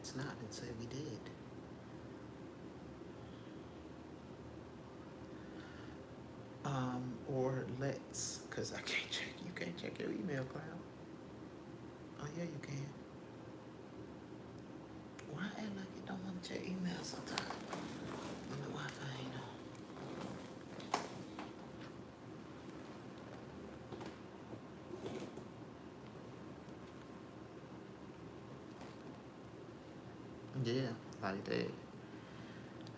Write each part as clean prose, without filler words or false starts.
let's not and say we did. Or let's, because I can't check, you can't check your email, cloud. Oh, yeah, you can. Why act like you don't want to check email sometimes? You know, Wi-Fi ain't on. Yeah, like that.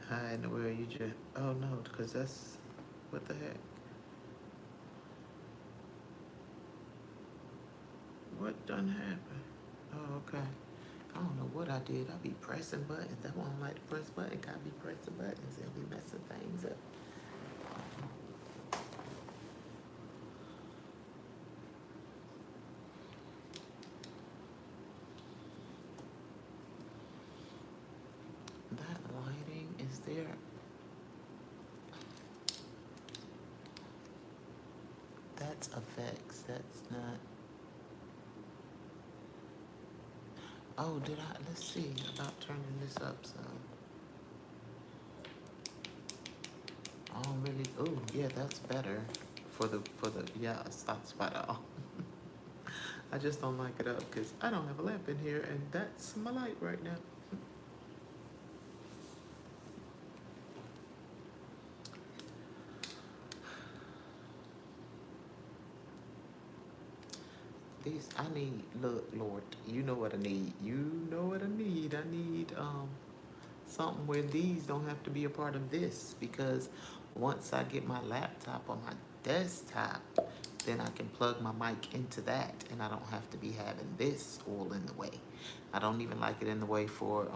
How in the world you just, oh no, because that's, what the heck? What done happened? Oh, okay. I don't know what I did. I be pressing buttons. That's why I don't like to press buttons. I be pressing buttons and be messing things up. That lighting is there. That's effects. That's not. Oh, did I? Let's see about turning this up some. I don't really. Oh, yeah, that's better for the. Yeah, stop spot off. I just don't like it up because I don't have a lamp in here, and that's my light right now. These I need. Look, Lord, you know what I need. You know what I need. I need something where these don't have to be a part of this, because once I get my laptop on my desktop, then I can plug my mic into that and I don't have to be having this all in the way. I don't even like it in the way for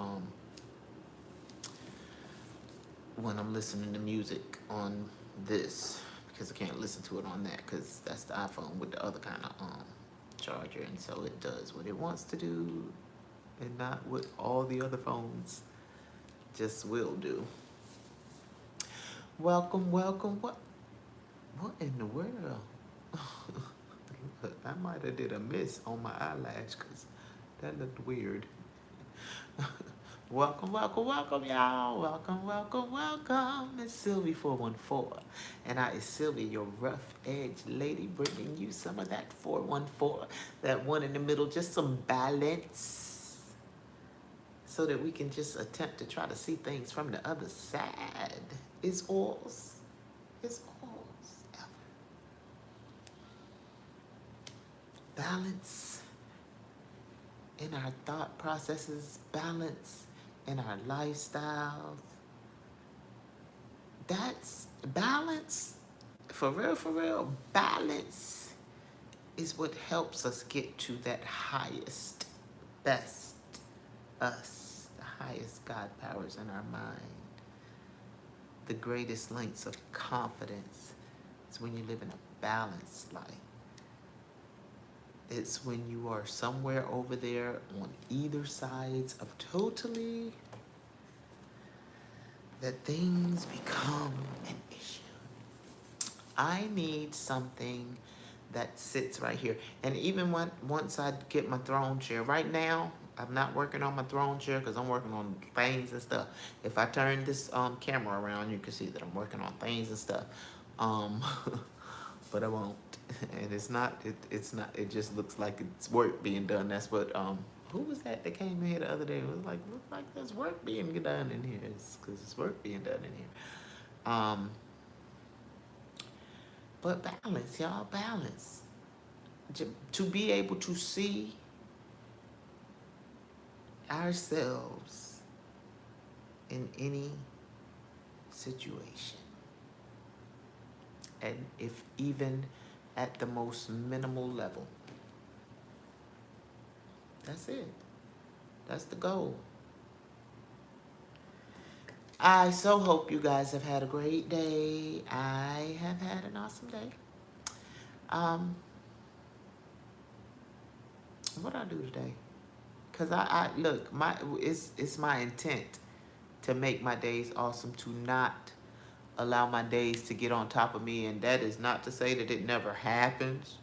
when I'm listening to music on this, because I can't listen to it on that because that's the iPhone with the other kind of charger, and so it does what it wants to do and not what all the other phones just will do. Welcome, welcome. What in the world? I might have did a miss on my eyelash because that looked weird. Welcome, welcome, welcome, y'all. Welcome, welcome, welcome. It's Sylvie414. And I is Sylvie, your rough edge lady, bringing you some of that 414, that one in the middle, just some balance, so that we can just attempt to try to see things from the other side. It's alls. It's alls ever. Balance in our thought processes, balance in our lifestyles. That's balance. For real, balance is what helps us get to that highest, best us, the highest God powers in our mind. The greatest lengths of confidence is when you live in a balanced life. It's when you are somewhere over there on either sides of totally, that things become an issue. I need something that sits right here. And even once I get my throne chair, right now, I'm not working on my throne chair because I'm working on things and stuff. If I turn this camera around, you can see that I'm working on things and stuff. But I won't. And it's not, it just looks like it's work being done. That's what, who was that came in here the other day? It was like, looks like there's work being done in here. It's because it's work being done in here. But balance, y'all, balance. To be able to see ourselves in any situation. And if even at the most minimal level. That's it. That's the goal. I so hope you guys have had a great day. I have had an awesome day. What I do today? Cause I look, it's my intent to make my days awesome, to not allow my days to get on top of me, and that is not to say that it never happens.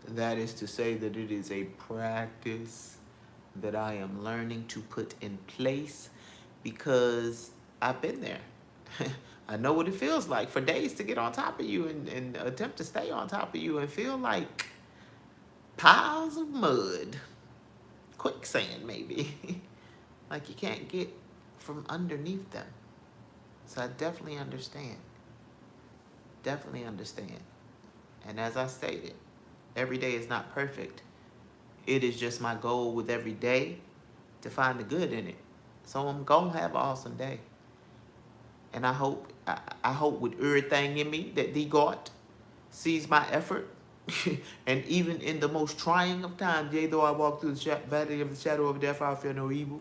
That is to say that it is a practice that I am learning to put in place because I've been there. I know what it feels like for days to get on top of you and attempt to stay on top of you and feel like piles of mud, quicksand maybe, like you can't get from underneath them. So I definitely understand. Definitely understand. And as I stated, every day is not perfect. It is just my goal with every day to find the good in it. So I'm gonna have an awesome day. And I hope with everything in me that the God sees my effort. And even in the most trying of times, yea, though I walk through the valley of the shadow of death, I fear no evil,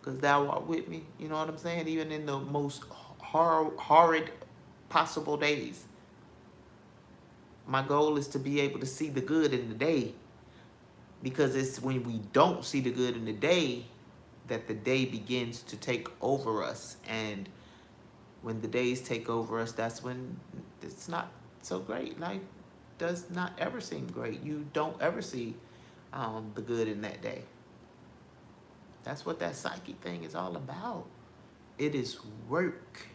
because thou art with me. You know what I'm saying? Even in the most horrid possible days, my goal is to be able to see the good in the day, because it's when we don't see the good in the day that the day begins to take over us. And when the days take over us, that's when it's not so great. Life does not ever seem great. You don't ever see the good in that day. That's what that psyche thing is all about. It is work.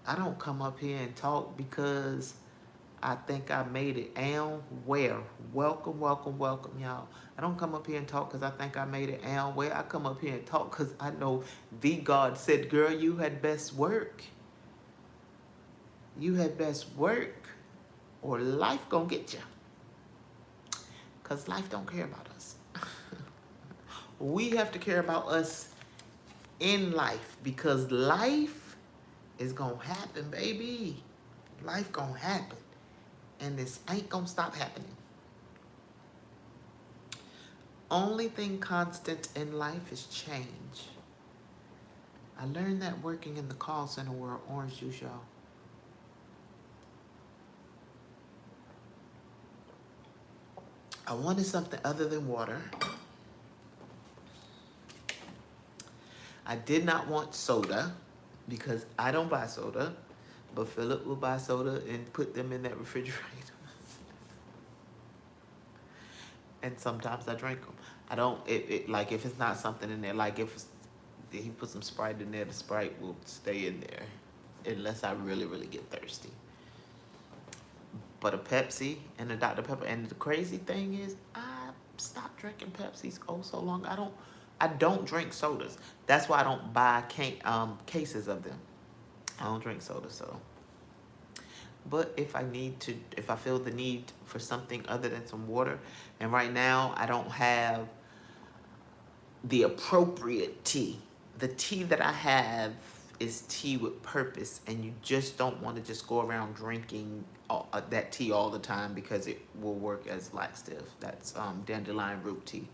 I don't come up here and talk because I think I made it. And where? Welcome, welcome, welcome, y'all. I don't come up here and talk because I think I made it. And where? I come up here and talk because I know the God said, girl, you had best work. You had best work or life gonna get you. Because life don't care about us. We have to care about us in life, because life is gonna happen, baby. Life gonna happen. And this ain't gonna stop happening. Only thing constant in life is change. I learned that working in the call center world. Orange juice, y'all. I wanted something other than water. I did not want soda because I don't buy soda, but Philip will buy soda and put them in that refrigerator. And sometimes I drink them. I don't, like if it's not something in there, like if he put some Sprite in there, the Sprite will stay in there unless I really, really get thirsty. But a Pepsi and a Dr. Pepper, and the crazy thing is I stopped drinking Pepsis so long. I don't drink sodas. That's why I don't buy cases of them. I don't drink soda, so. But if I feel the need for something other than some water, and right now I don't have the appropriate tea. The tea that I have is tea with purpose, and you just don't want to just go around drinking that tea all the time because it will work as laxative. That's dandelion root tea.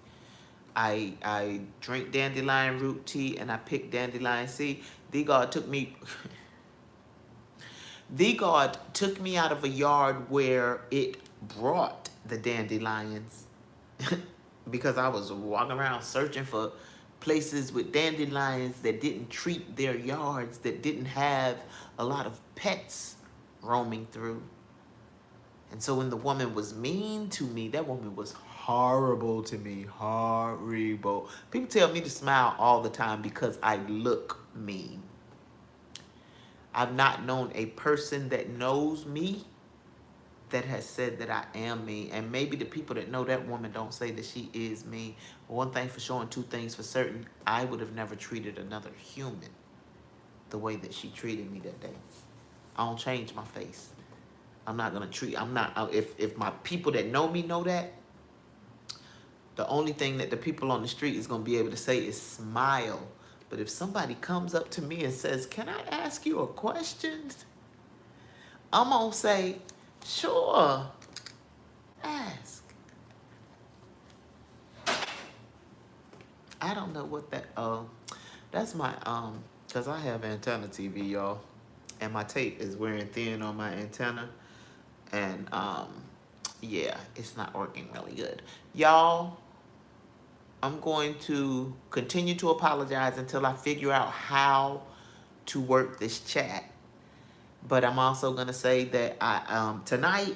I drink dandelion root tea and I pick dandelion seed. The God took me out of a yard where it brought the dandelions because I was walking around searching for places with dandelions that didn't treat their yards, that didn't have a lot of pets roaming through. And so when the woman was mean to me, that woman was horrible to me. Horrible. People tell me to smile all the time because I look mean. I've not known a person that knows me that has said that I am mean. And maybe the people that know that woman don't say that she is mean. One thing for sure and two things for certain, I would have never treated another human the way that she treated me that day. I don't change my face. If my people that know me know that, the only thing that the people on the street is going to be able to say is smile. But if somebody comes up to me and says, can I ask you a question? I'm going to say, sure, ask. I don't know what that, that's my, because I have antenna TV, y'all. And my tape is wearing thin on my antenna. And, yeah, it's not working really good. Y'all, I'm going to continue to apologize until I figure out how to work this chat. But I'm also going to say that tonight,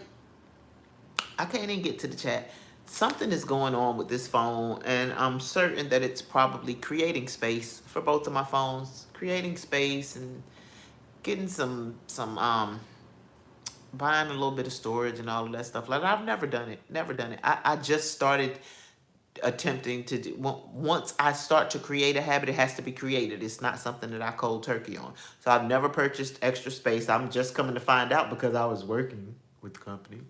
I can't even get to the chat. something is going on with this phone, and I'm certain that it's probably creating space for both of my phones, creating space and getting some buying a little bit of storage and all of that stuff. Like, I've never done it, never done it. I just started attempting to do. Once I start to create a habit, it has to be created. It's not something that I cold turkey on. So I've never purchased extra space. I'm just coming to find out because I was working with the company,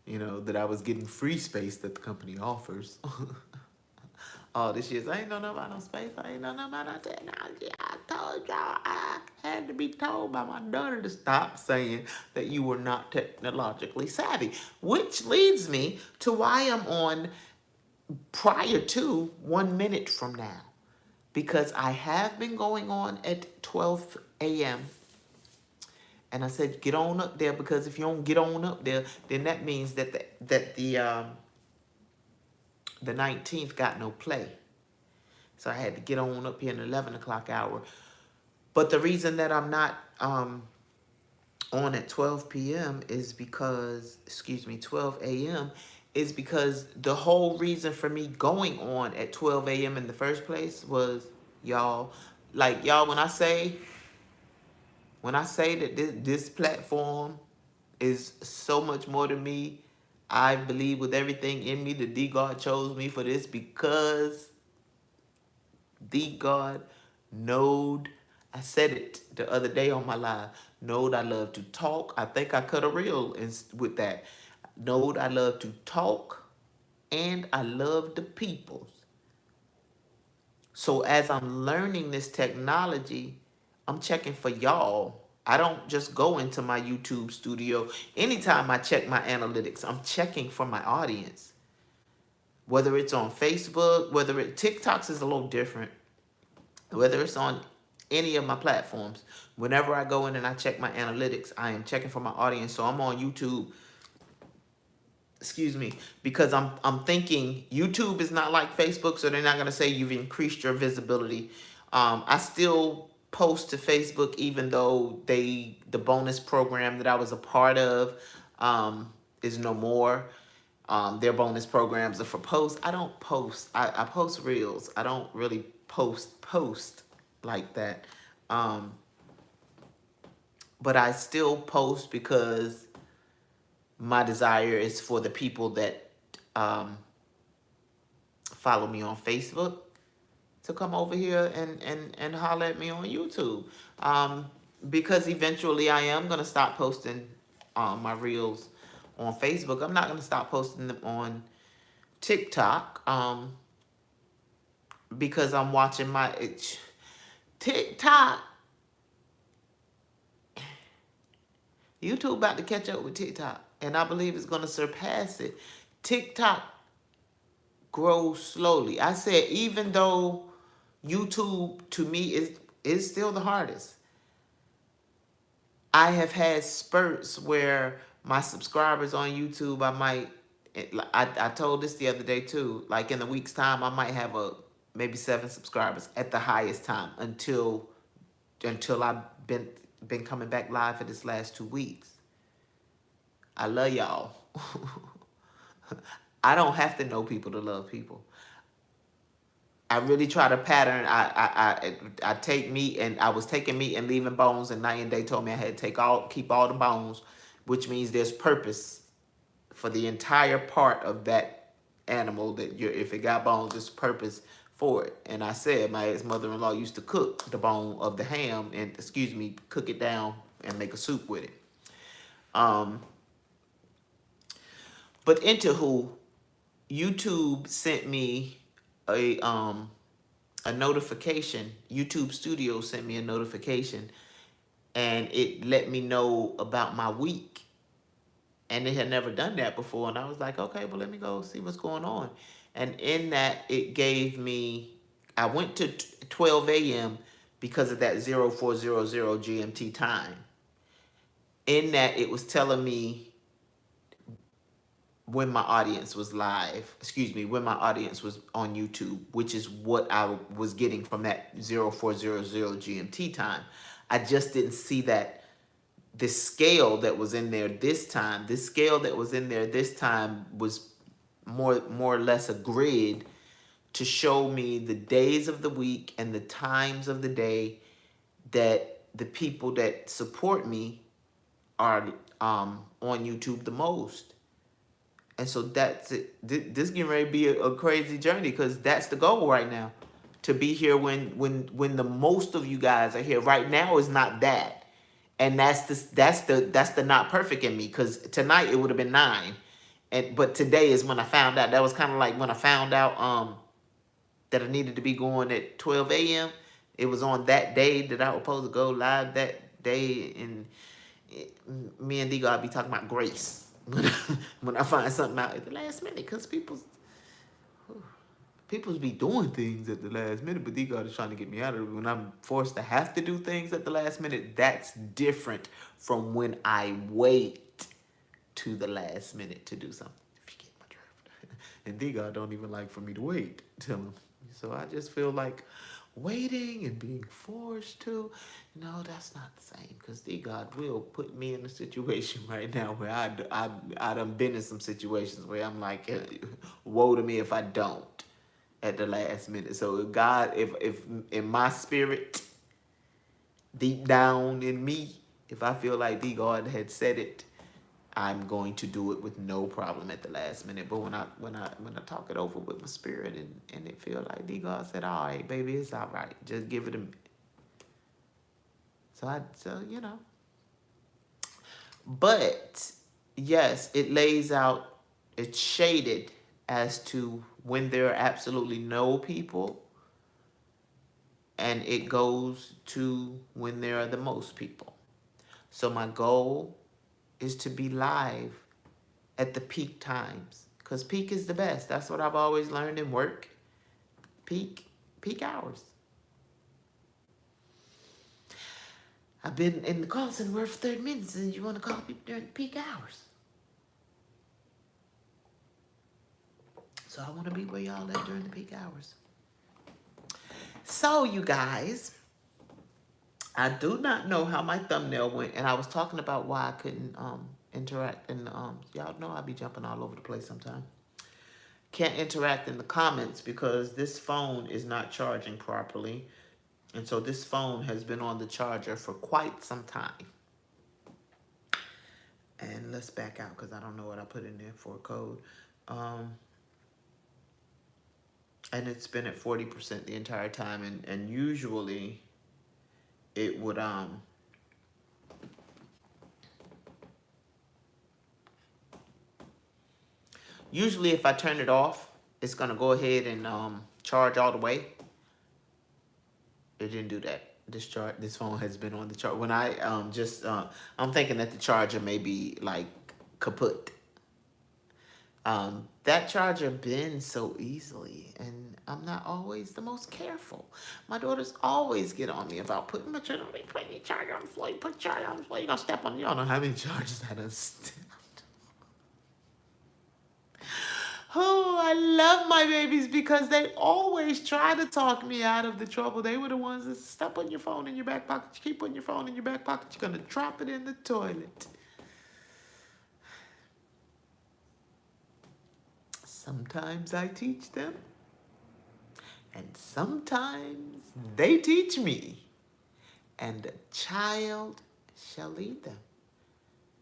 you know, that I was getting free space that the company offers. All this years, I ain't know nothing about no space. I ain't know nothing about no technology. I told y'all, I had to be told by my daughter to stop saying that you were not technologically savvy. Which leads me to why I'm on prior to 1 minute from now. Because I have been going on at 12 a.m. And I said, get on up there, because if you don't get on up there, then that means that the 19th got no play. So I had to get on up here in the 11 o'clock hour. But the reason that I'm not on at 12 p.m. is because, 12 a.m. is because the whole reason for me going on at 12 a.m. in the first place was, y'all, like, y'all, when I say that this platform is so much more to me, I believe with everything in me that D God chose me for this, because the God knowed, I said it the other day on my live, knowed I love to talk. I think I cut a reel with that. Knowed I love to talk, and I love the people. So as I'm learning this technology, I'm checking for y'all. I don't just go into my YouTube studio. Anytime I check my analytics, I'm checking for my audience. Whether it's on Facebook, TikToks is a little different. Whether it's on any of my platforms, whenever I go in and I check my analytics, I am checking for my audience. So I'm on YouTube, because I'm thinking YouTube is not like Facebook, so they're not gonna say you've increased your visibility. I still post to Facebook, even though the bonus program that I was a part of is no more. Their bonus programs are for posts. I don't post. I post reels. I don't really post like that. But I still post because my desire is for the people that follow me on Facebook to come over here and holler at me on YouTube. Because eventually I am going to stop posting my reels on Facebook. I'm not going to stop posting them on TikTok because I'm watching my TikTok. YouTube about to catch up with TikTok, and I believe it's going to surpass it. TikTok grows slowly. I said, even though YouTube to me is still the hardest, I have had spurts where my subscribers on YouTube, I told this the other day too, like in a week's time, I might have maybe 7 subscribers at the highest time until I've been coming back live for this last 2 weeks. I love y'all. I don't have to know people to love people. I really try to pattern. I take meat, and I was taking meat and leaving bones, and night and day told me I had to keep all the bones, which means there's purpose for the entire part of that animal. If it got bones, there's purpose for it. And I said my ex-mother-in-law used to cook the bone of the ham and cook it down and make a soup with it. But anywho, YouTube sent me a notification. YouTube Studio sent me a notification, and it let me know about my week. And it had never done that before. And I was like, okay, well, let me go see what's going on. And in that, it gave me, I went to 12 a.m. because of that 0400 GMT time. In that, it was telling me when my audience was when my audience was on YouTube, which is what I was getting from that 0400 GMT time. I just didn't see that the scale that was in there this time. This scale that was in there this time was more or less a grid to show me the days of the week and the times of the day that the people that support me are on YouTube the most. And so that's it. This getting ready to be a crazy journey, because that's the goal right now. To be here when the most of you guys are here. Right now is not that. And that's the not perfect in me, because tonight it would have been 9. But today is when I found out. That was kind of like when I found out that I needed to be going at 12 a.m. It was on that day that I was supposed to go live that day, and me and D God be talking about grace when I find something out at the last minute, because people's be doing things at the last minute, but D God is trying to get me out of it. When I'm forced to have to do things at the last minute, that's different from when I wait to the last minute to do something. If you get my drift. And D God don't even like for me to wait. Tell him. So I just feel like waiting and being forced to, no, that's not the same, because D God will put me in a situation right now where I done been in some situations where I'm like, woe to me if I don't at the last minute. So God, if in my spirit, deep down in me, if I feel like D God had said it, I'm going to do it with no problem at the last minute. But when I talk it over with my spirit, and it feel like D God said, all right, baby, it's all right. Just give it a minute. So you know. But yes, it lays out, it's shaded as to when there are absolutely no people, and it goes to when there are the most people. So my goal is to be live at the peak times, because peak is the best. That's what I've always learned in work. Peak hours. I've been in the call center for 30 minutes, and you want to call people during peak hours. So I want to be where y'all at during the peak hours. So you guys, I do not know how my thumbnail went, and I was talking about why I couldn't interact, and y'all know I be jumping all over the place sometimes. Can't interact in the comments because this phone is not charging properly, and so this phone has been on the charger for quite some time. And let's back out, because I don't know what I put in there for a code. And it's been at 40% the entire time, and usually it would usually if I turn it off, it's gonna go ahead and charge all the way. It didn't do that. This phone has been on the charge. When I I'm thinking that the charger may be like kaput. That charger bends so easily, and I'm not always the most careful. My daughters always get on me about putting your charger on the floor. You put your charger on the floor, you're gonna step on it. Y'all know how many chargers I done stepped. Oh, I love my babies because they always try to talk me out of the trouble. They were the ones that stop putting your phone in your back pocket. You keep putting your phone in your back pocket, you're gonna drop it in the toilet. Sometimes I teach them, and sometimes they teach me. And the child shall lead them.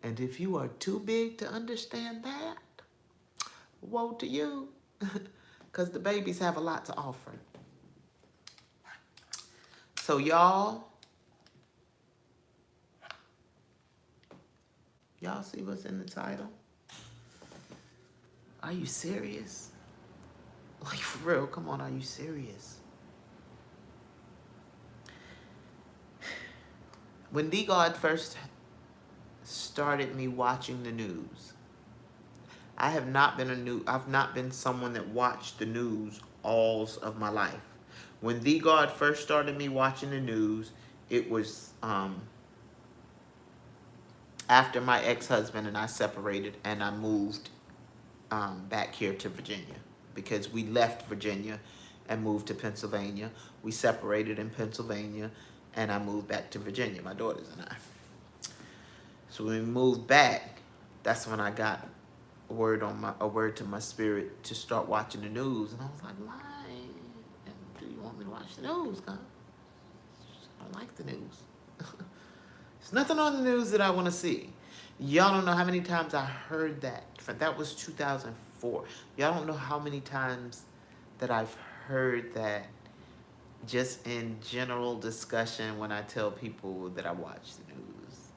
And if you are too big to understand that, woe to you, because the babies have a lot to offer. So y'all see what's in the title? Are you serious? Like, for real, come on, are you serious? When D God first started me watching the news, I've not been someone that watched the news all of my life. When D God first started me watching the news, it was after my ex-husband and I separated, and I moved back here to Virginia, because we left Virginia and moved to Pennsylvania. We separated in Pennsylvania, and I moved back to Virginia, my daughters and I. So when we moved back, that's when I got a word to my spirit to start watching the news. And I was like, why do you want me to watch the news, God? I don't like the news. There's nothing on the news that I want to see. Y'all don't know how many times I heard that. That was 2004. Y'all don't know how many times that I've heard that just in general discussion when I tell people that I watch the news.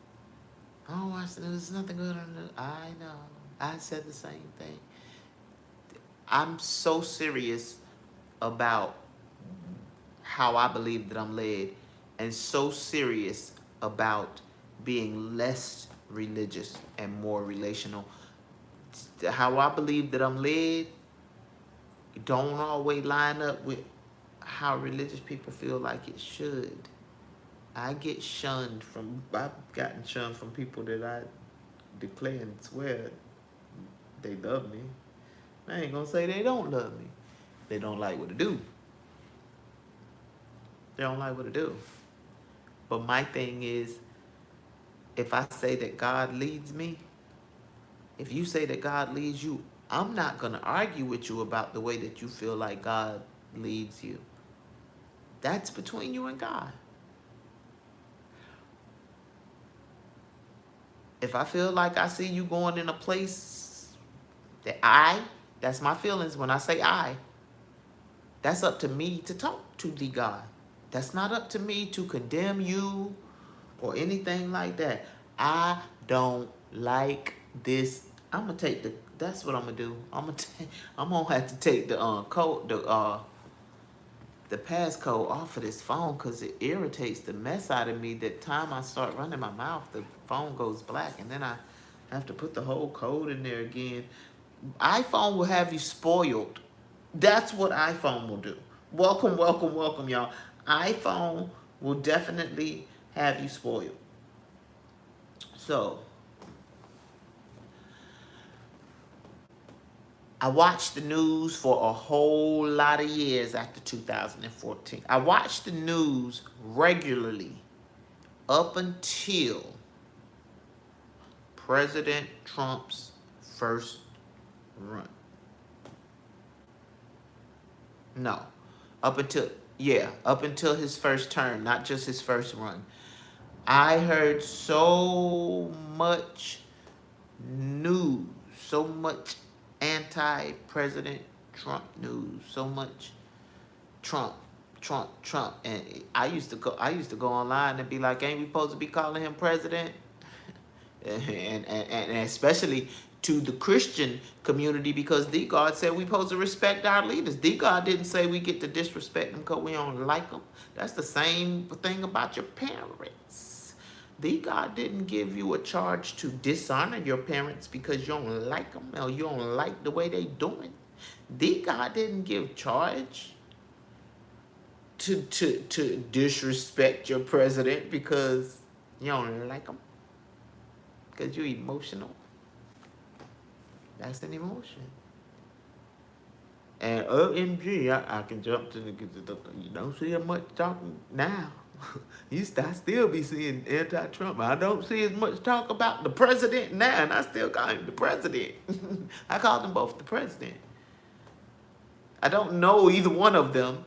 I don't watch the news. There's nothing good on the news. I know. I said the same thing. I'm so serious about how I believe that I'm led, and so serious about being less religious and more relational. How I believe that I'm led don't always line up with how religious people feel like it should. I've gotten shunned from people that I declare and swear they love me. I ain't gonna say they don't love me. They don't like what I do. They don't like what I do. But my thing is, if I say that God leads me, if you say that God leads you, I'm not gonna argue with you about the way that you feel like God leads you. That's between you and God. If I feel like I see you going in a place that that's my feelings when I say that's up to me to talk to the God. That's not up to me to condemn you or anything like that. I don't like this. I'm gonna take that's what I'm gonna do. I'm gonna have to take the code, the passcode off of this phone because it irritates the mess out of me. The time I start running my mouth, the phone goes black, and then I have to put the whole code in there again. iPhone will have you spoiled. That's what iPhone will do. Welcome, welcome, welcome, y'all. iPhone will definitely have you spoiled. So, I watched the news for a whole lot of years after 2014. I watched the news regularly up until President Trump's first run. No, up until his first term, not just his first run. I heard so much news, so much anti-President Trump news, so much Trump, and I used to go online and be like, ain't we supposed to be calling him president? and especially to the Christian community, because the God said we supposed to respect our leaders. The God didn't say we get to disrespect them because we don't like them. That's the same thing about your parents. The God didn't give you a charge to dishonor your parents because you don't like them or you don't like the way they doing. The God didn't give charge to disrespect your president because you don't like them, because you're emotional. That's an emotion. And OMG, I can jump to you don't see as much talking now. I still be seeing anti-Trump. I don't see as much talk about the president now, and I still call him the president. I call them both the president. I don't know either one of them.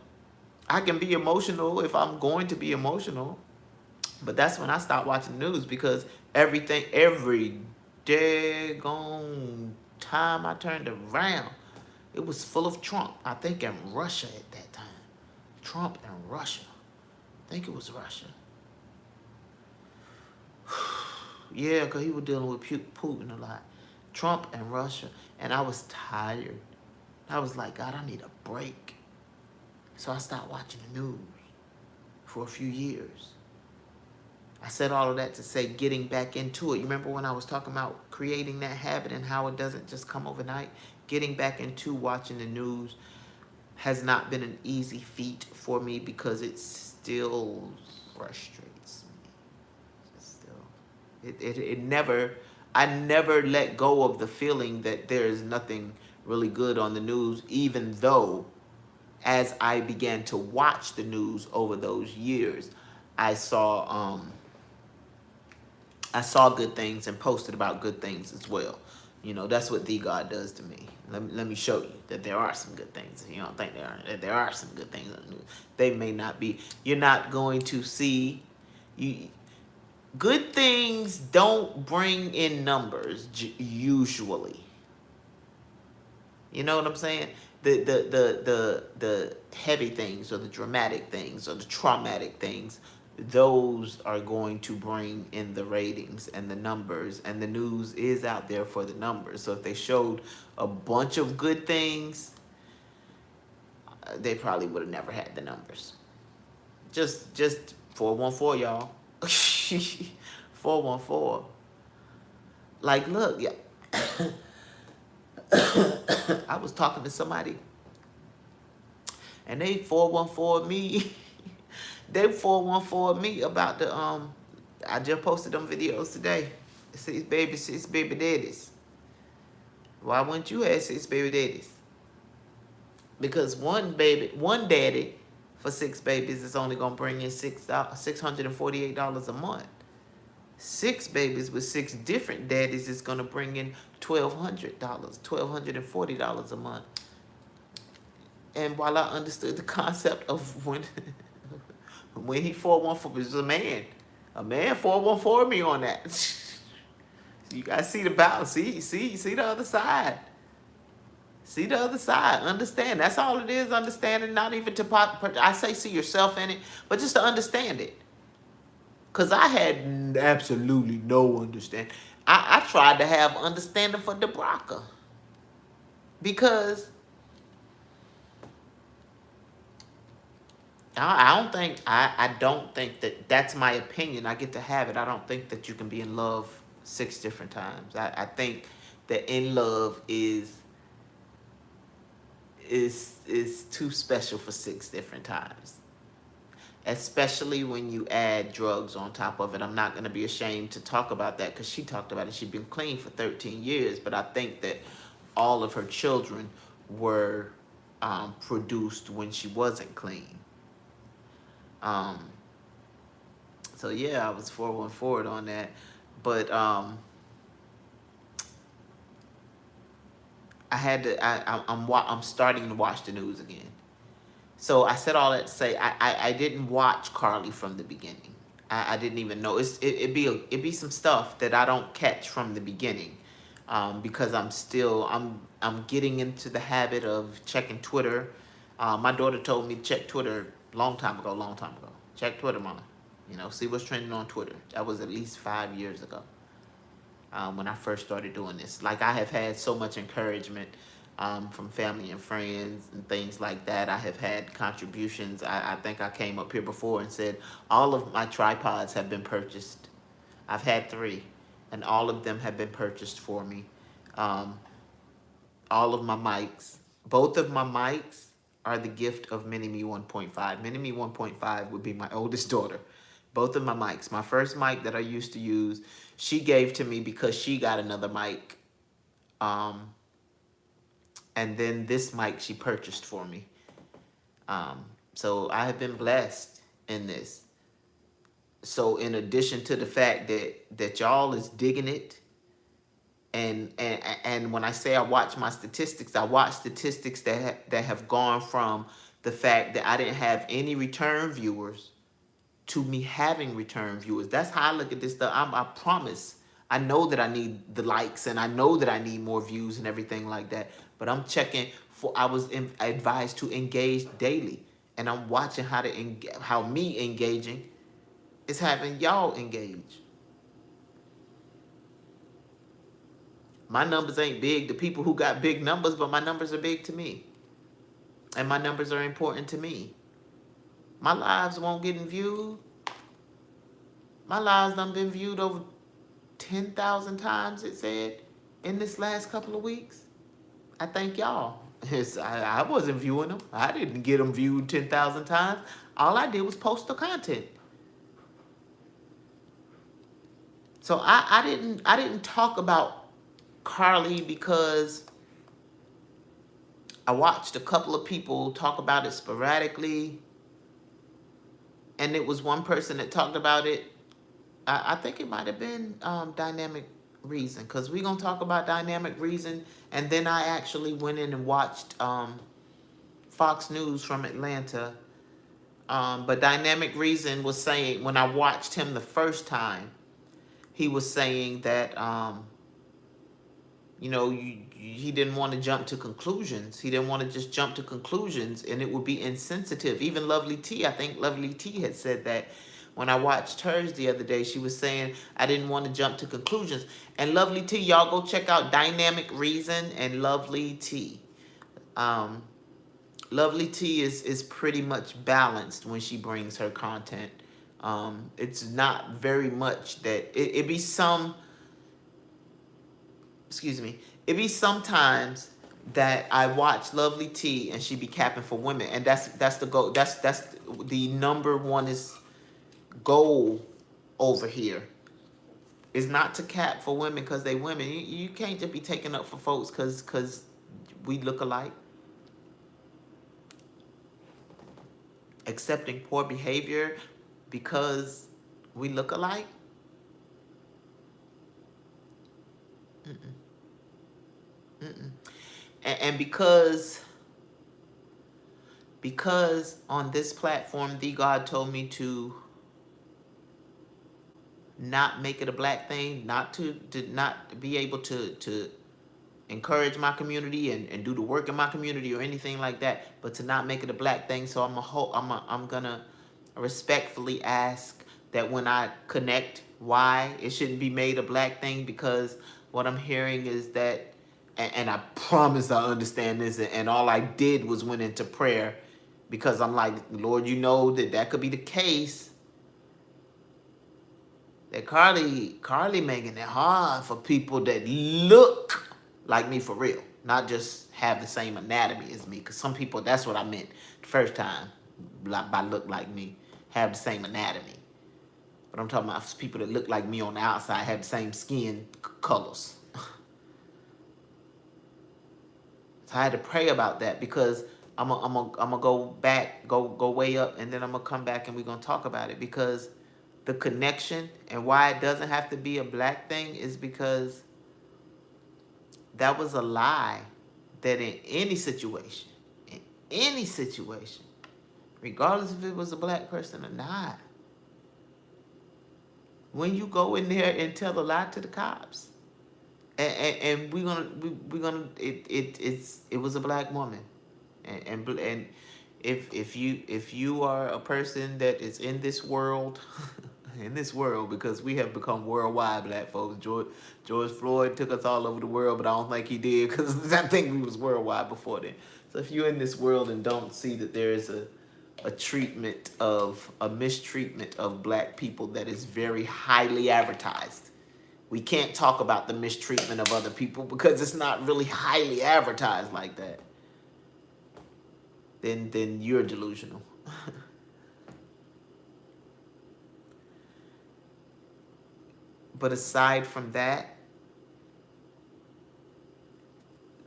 I can be emotional if I'm going to be emotional. But that's when I stop watching the news, because every daggone time I turned around, it was full of Trump. I think in Russia at that time. Trump and Russia. I think it was Russia. Yeah, because he was dealing with Putin a lot. Trump and Russia. And I was tired. I was like, God, I need a break. So I stopped watching the news for a few years. I said all of that to say getting back into it. You remember when I was talking about creating that habit and how it doesn't just come overnight? Getting back into watching the news has not been an easy feat for me because it still frustrates me. I never let go of the feeling that there is nothing really good on the news, even though as I began to watch the news over those years, I saw good things and posted about good things as well. You know, that's what the God does to me. Let me show you that there are some good things. You don't think there are. That there are some good things. They may not be. You're not going to see. You Good things don't bring in numbers usually. You know what I'm saying? The heavy things or the dramatic things or the traumatic things, those are going to bring in the ratings and the numbers, and the news is out there for the numbers. So if they showed a bunch of good things, they probably would have never had the numbers. Just 414, y'all. 414. Like, look, yeah. I was talking to somebody and they 414 me. They 414 me about the I just posted them videos today. Six baby daddies. Why wouldn't you have six baby daddies? Because one daddy for six babies is only gonna bring in $648 a month. Six babies with six different daddies is gonna bring in $1,200, $1,240 a month. And while I understood the concept of when he 414 was a man 414 me on that. So you guys see the balance. See the other side. See the other side. Understand. That's all it is. Understanding. Not even to I say see yourself in it, but just to understand it. Because I had absolutely no understanding. I tried to have understanding for DeBrocca. Because I don't think that that's my opinion. I get to have it. I don't think that you can be in love 6 different times. I think that in love is too special for 6 different times. Especially when you add drugs on top of it. I'm not going to be ashamed to talk about that because she talked about it. She'd been clean for 13 years, but I think that all of her children were produced when she wasn't clean. So yeah, I was 414 on that, but I'm starting to watch the news again. So I said all that to say I didn't watch CARLEE from the beginning. I didn't even know. It'd be some stuff that I don't catch from the beginning, because I'm getting into the habit of checking Twitter. My daughter told me to check Twitter long time ago. Check Twitter, mama. You know, see what's trending on Twitter. That was at least 5 years ago, when I first started doing this. Like, I have had so much encouragement from family and friends and things like that. I have had contributions. I think I came up here before and said all of my tripods have been purchased. I've had 3, and all of them have been purchased for me. All of my mics. Both of my mics are the gift of Mini-Me 1.5. Mini-Me 1.5 would be my oldest daughter. Both of my mics. My first mic that I used to use, she gave to me because she got another mic. And then this mic she purchased for me. So I have been blessed in this. So in addition to the fact that y'all is digging it, and when I say I watch my statistics, I watch statistics that have gone from the fact that I didn't have any return viewers to me having return viewers. That's how I look at this stuff. I promise. I know that I need the likes, and I know that I need more views and everything like that. But I'm checking for. I was advised to engage daily, and I'm watching how me engaging is having y'all engage. My numbers ain't big to people who got big numbers, but my numbers are big to me, and my numbers are important to me. My lives won't get viewed. My lives done been viewed over 10,000 times, it said, in this last couple of weeks. I thank y'all. I wasn't viewing them. I didn't get them viewed 10,000 times. All I did was post the content. So I didn't talk about CARLEE because I watched a couple of people talk about it sporadically, and it was one person that talked about it. I think it might have been Dynamic Reason, because we're going to talk about Dynamic Reason. And then I actually went in and watched Fox News from Atlanta. But Dynamic Reason was saying, when I watched him the first time, he was saying that, you know, he didn't want to jump to conclusions. He didn't want to just jump to conclusions, and it would be insensitive. Even Lovely T, I think Lovely T had said that when I watched hers the other day. She was saying, I didn't want to jump to conclusions. And Lovely T, y'all go check out Dynamic Reason and Lovely T. Lovely T is pretty much balanced when she brings her content. It's not very much that it be some, excuse me, it be sometimes that I watch Lovely T and she be capping for women, and that's the goal. That's the number one is goal over here, is not to cap for women because they women. You can't just be taking up for folks because we look alike. Accepting poor behavior because we look alike. And because on this platform, the God told me to not make it a black thing, not to not be able to encourage my community and do the work in my community or anything like that, but to not make it a black thing. So I'm gonna respectfully ask that when I connect why it shouldn't be made a black thing, because what I'm hearing is that, and I promise I understand this, and all I did was went into prayer, because I'm like, Lord, you know that could be the case, that CARLEE making it hard for people that look like me for real, not just have the same anatomy as me. Because some people, that's what I meant the first time by look like me, have the same anatomy. But I'm talking about people that look like me on the outside, have the same skin colors. So I had to pray about that, because I'm gonna go back, go way up, and then I'm gonna come back and we're gonna talk about it, because the connection and why it doesn't have to be a black thing is because that was a lie, that in any situation, regardless if it was a black person or not, when you go in there and tell a lie to the cops, and we're gonna it was a black woman, and if you are a person that is in this world, in this world, because we have become worldwide, black folks. George Floyd took us all over the world, but I don't think he did, because I think we was worldwide before then. So if you're in this world and don't see that there is a mistreatment of black people that is very highly advertised. We can't talk about the mistreatment of other people because it's not really highly advertised like that. Then you're delusional. But aside from that,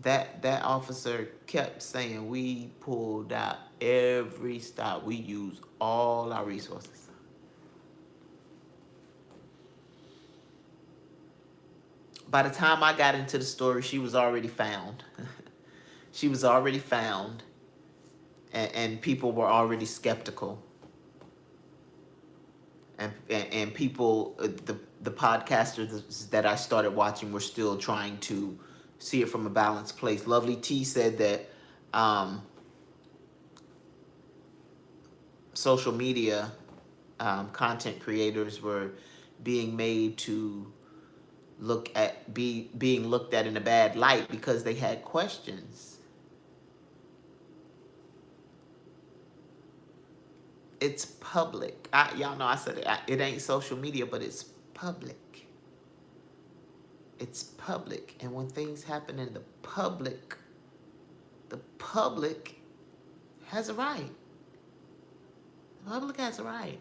that officer kept saying, we pulled out every stop. We used all our resources. By the time I got into the story, she was already found. She was already found, and people were already skeptical. And people, the podcasters that I started watching were still trying to see it from a balanced place. Lovely T said that social media content creators were being made to being looked at in a bad light because they had questions. It's public. Y'all know I said it. It ain't social media, but it's public. It's public. And when things happen in the public has a right. The public has a right.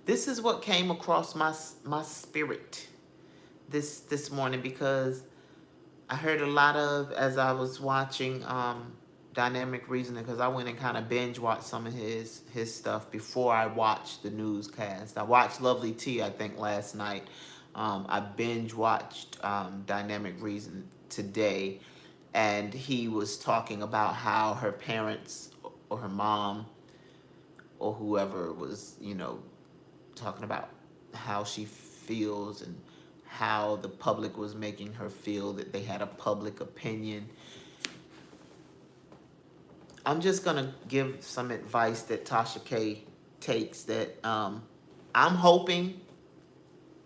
This is what came across my spirit this morning, because I heard a lot of, as I was watching Dynamic Reasoning, because I went and kind of binge watched some of his stuff before I watched the newscast. I watched Lovely T, I think, last night. I binge watched Dynamic Reason today, and he was talking about how her parents or her mom or whoever was, talking about how she feels and how the public was making her feel that they had a public opinion. I'm just gonna give some advice that Tasha K takes that I'm hoping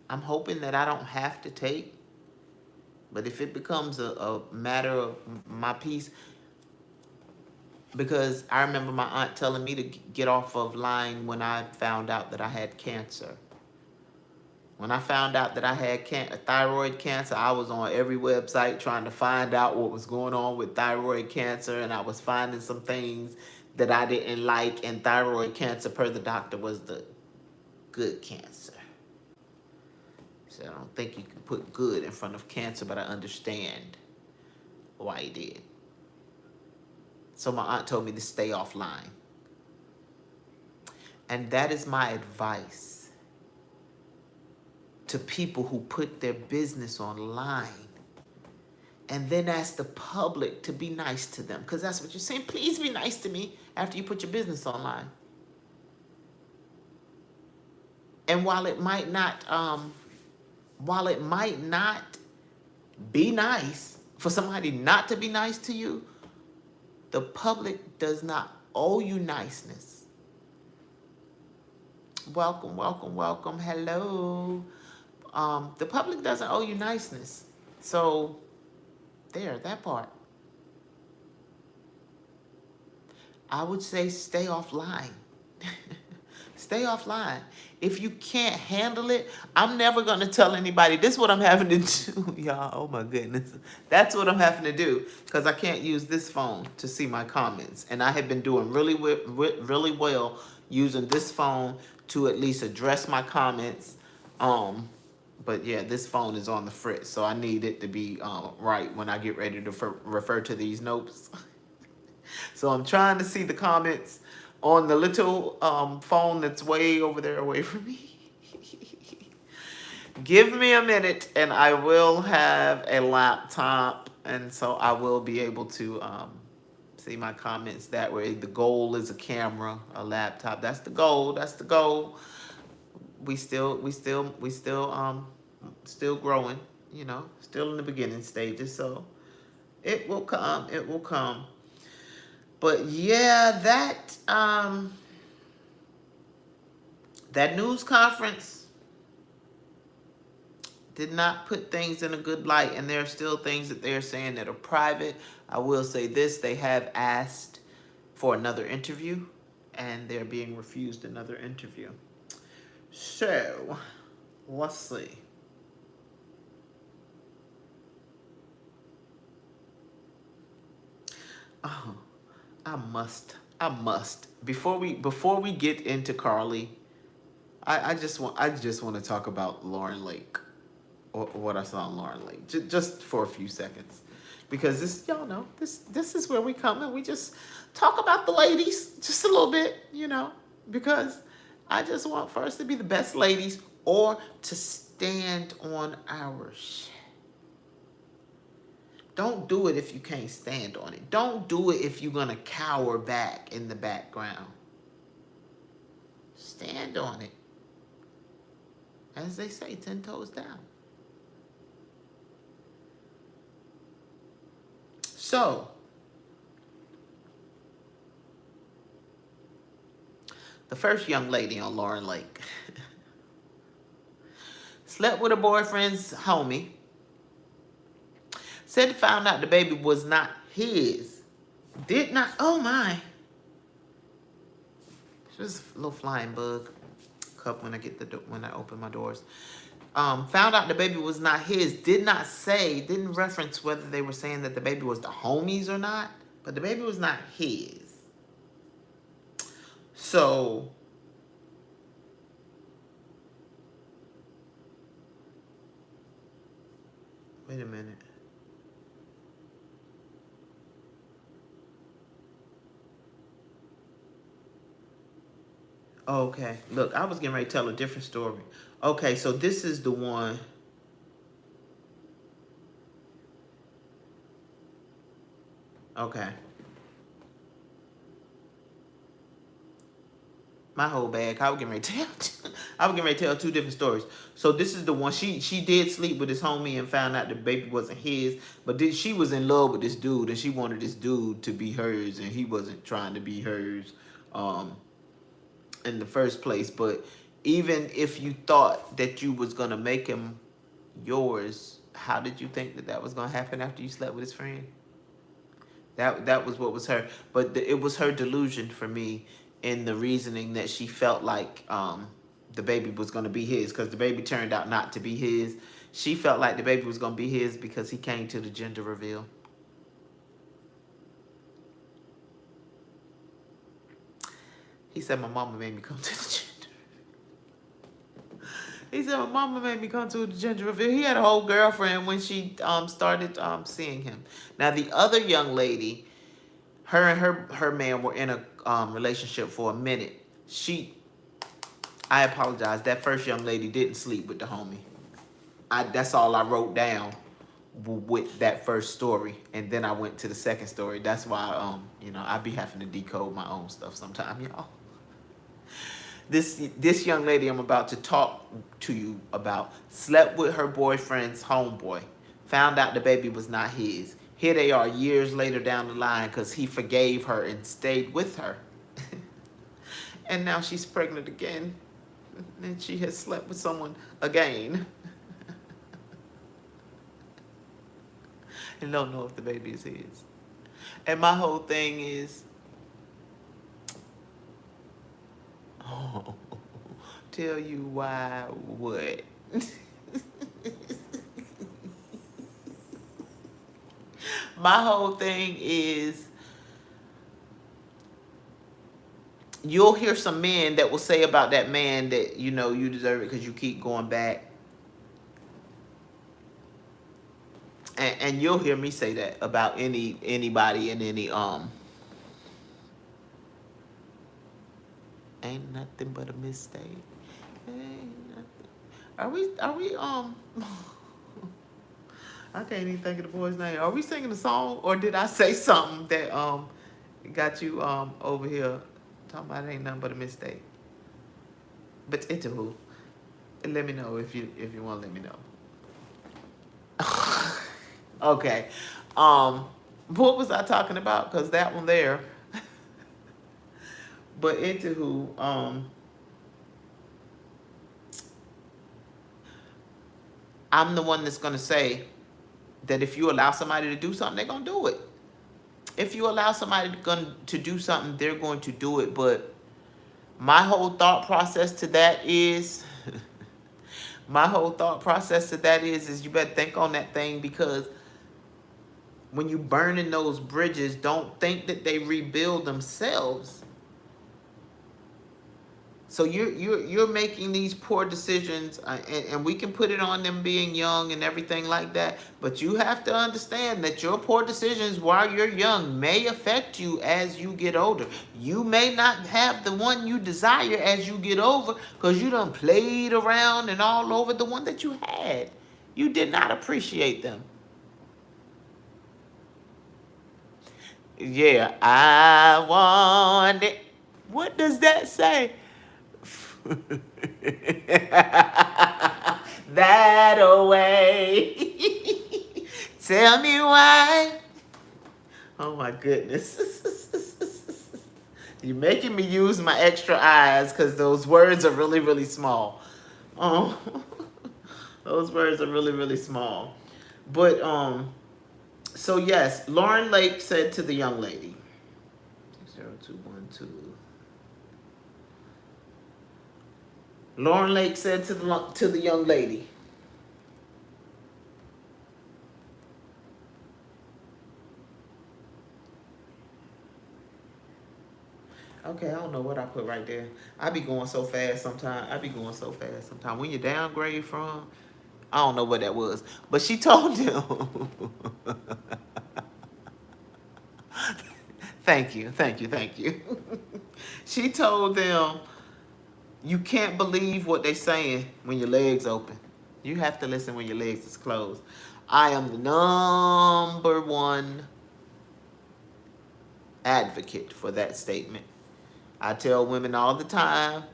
that I don't have to take. But if it becomes a matter of my peace, because I remember my aunt telling me to get off of line when I found out that I had cancer. When I found out that I had thyroid cancer, I was on every website trying to find out what was going on with thyroid cancer, and I was finding some things that I didn't like, and thyroid cancer, per the doctor, was the good cancer. So I don't think you can put good in front of cancer, but I understand why he did. So my aunt told me to stay offline. And that is my advice to people who put their business online and then ask the public to be nice to them. Because that's what you're saying. Please be nice to me after you put your business online. And while it might not be nice for somebody not to be nice to you, the public does not owe you niceness. Welcome, welcome, welcome. Hello. The public doesn't owe you niceness. So, that part. I would say stay offline. Stay offline. If you can't handle it, I'm never going to tell anybody. This is what I'm having to do, y'all. Oh, my goodness. That's what I'm having to do, because I can't use this phone to see my comments. And I have been doing really well using this phone to at least address my comments. But yeah, this phone is on the fritz, so I need it to be right when I get ready to refer to these notes. So I'm trying to see the comments on the little phone that's way over there away from me. Give me a minute and I will have a laptop, and so I will be able to see my comments that way. The goal is a camera, a laptop. That's the goal. That's the goal. We still growing, still in the beginning stages, so it will come. But yeah, that news conference did not put things in a good light, and there are still things that they're saying that are private. I will say this, they have asked for another interview, and they're being refused another interview. So, let's see. Oh, I must. Before we get into CARLEE, I just want to talk about Lauren Lake, or what I saw on Lauren Lake, just for a few seconds, because y'all know this is where we come and we just talk about the ladies just a little bit, because I just want for us to be the best ladies, or to stand on our shit. Don't do it if you can't stand on it. Don't do it if you're going to cower back in the background. Stand on it. As they say, 10 toes down. So, the first young lady on Lauren Lake slept with her boyfriend's homie. Said found out the baby was not his. Did not. Oh my. Just a little flying bug. Cup when I open my doors. Found out the baby was not his. Didn't reference whether they were saying that the baby was the homie's or not. But the baby was not his. So, wait a minute. Okay, look, I was getting ready to tell a different story. Okay, so this is the one. Okay. My whole bag. I was getting ready to tell. I was getting ready to tell two different stories. So this is the one. She did sleep with his homie and found out the baby wasn't his. But she was in love with this dude and she wanted this dude to be hers and he wasn't trying to be hers, in the first place. But even if you thought that you was gonna make him yours, how did you think that that was gonna happen after you slept with his friend? That was what was her, but it was her delusion for me in the reasoning that she felt like the baby was going to be his because the baby turned out not to be his. She felt like the baby was going to be his because he came to the gender reveal. He said, my mama made me come to the gender. He said, my mama made me come to the gender reveal. He had a whole girlfriend when she started seeing him. Now, the other young lady, her and her man were in a relationship for a minute. I apologize. That first young lady didn't sleep with the homie. That's all I wrote down with that first story, and then I went to the second story. That's why I be having to decode my own stuff sometimes, y'all. This young lady I'm about to talk to you about slept with her boyfriend's homeboy. Found out the baby was not his. Here they are years later down the line because he forgave her and stayed with her. And now she's pregnant again. And she has slept with someone again. And don't know if the baby is his. And my whole thing is, tell you why what? My whole thing is, you'll hear some men that will say about that man that, you deserve it because you keep going back. And you'll hear me say that about anybody in any ain't nothing but a mistake. Ain't nothing. Are we I can't even think of the boy's name. Are we singing a song or did I say something that got you over here talking about it ain't nothing but a mistake? But it's who? Let me know if you want to let me know. Okay. What was I talking about? Because that one there. But into who? I'm the one that's going to say that if you allow somebody to do something, they're going to do it. If you allow somebody to do something, they're going to do it. But my whole thought process to that is, is you better think on that thing, because when you burning those bridges, don't think that they rebuild themselves. So you're making these poor decisions, and we can put it on them being young and everything like that. But you have to understand that your poor decisions while you're young may affect you as you get older. You may not have the one you desire as you get over because you done played around and all over the one that you had. You did not appreciate them. Yeah, I want it. What does that say? That away. Tell me why. Oh my goodness. You're making me use my extra eyes because those words are really, really small. Oh, those words are really, really small. But so yes, Lauren Lake said to the young lady, 0212. Lauren Lake said to the young lady, okay, I don't know what I put right there. I be going so fast sometimes. When you downgrade from, I don't know what that was. But she told them. Thank you. She told them, you can't believe what they're saying when your legs open. You have to listen when your legs is closed. I am the number one advocate for that statement. I tell women all the time,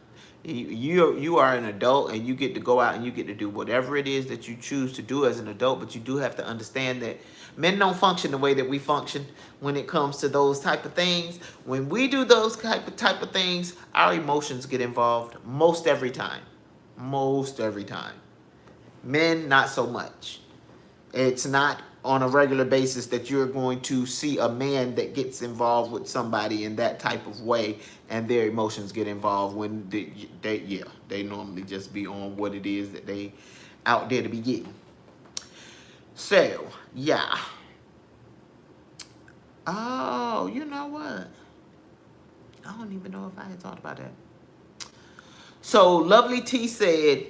you are an adult and you get to go out and you get to do whatever it is that you choose to do as an adult, but you do have to understand that men don't function the way that we function when it comes to those type of things. When we do those type of things, our emotions get involved most every time. Most every time. Men, not so much. It's not on a regular basis that you're going to see a man that gets involved with somebody in that type of way and their emotions get involved when they normally just be on what it is that they out there to be getting. So, yeah. Oh, you know what? I don't even know if I had thought about that. So, Lovely T said,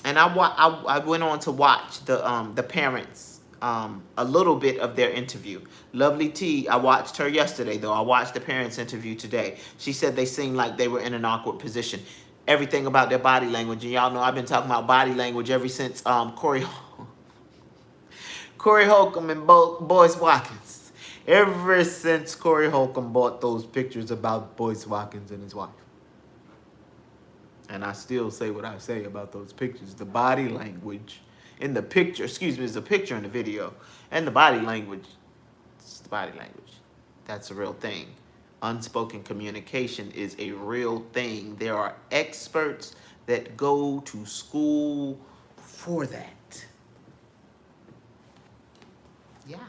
and I went on to watch the parents a little bit of their interview. Lovely T, I watched her yesterday though. I watched the parents interview today. She said they seemed like they were in an awkward position. Everything about their body language, and y'all know I've been talking about body language ever since Corey Holcomb and Boyce Watkins. Ever since Corey Holcomb bought those pictures about Boyce Watkins and his wife. And I still say what I say about those pictures. The body language in the picture, there's a picture in the video. And the body language, it's the body language. That's a real thing. Unspoken communication is a real thing. There are experts that go to school for that. Yeah.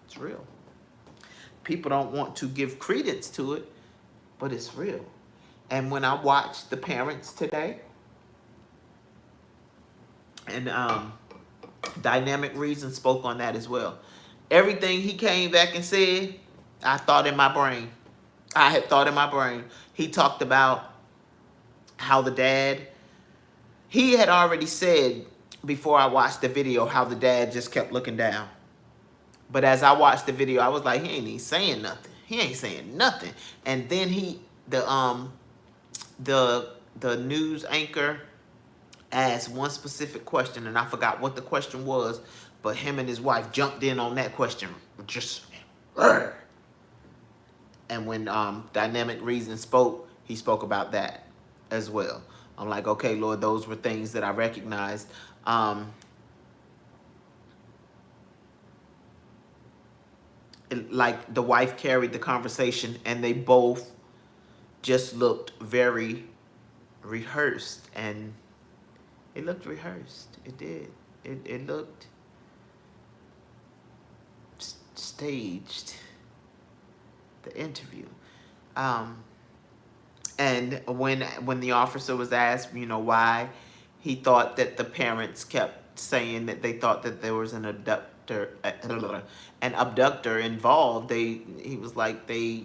It's real. People don't want to give credence to it, but it's real. And when I watched the parents today, and Dynamic Reason spoke on that as well. Everything he came back and said, I thought in my brain. I had thought in my brain. He talked about how the dad, he had already said before I watched the video how the dad just kept looking down. But as I watched the video, I was like, he ain't even saying nothing. He ain't saying nothing. And then the news anchor asked one specific question, and I forgot what the question was, but him and his wife jumped in on that question. Just, and when Dynamic Reason spoke, he spoke about that as well. I'm like, okay, Lord, those were things that I recognized. Like the wife carried the conversation, and they both just looked very rehearsed, and it looked rehearsed. It did. It looked staged, the interview. And when the officer was asked, why he thought that the parents kept saying that they thought that there was an abductor involved, he was like, they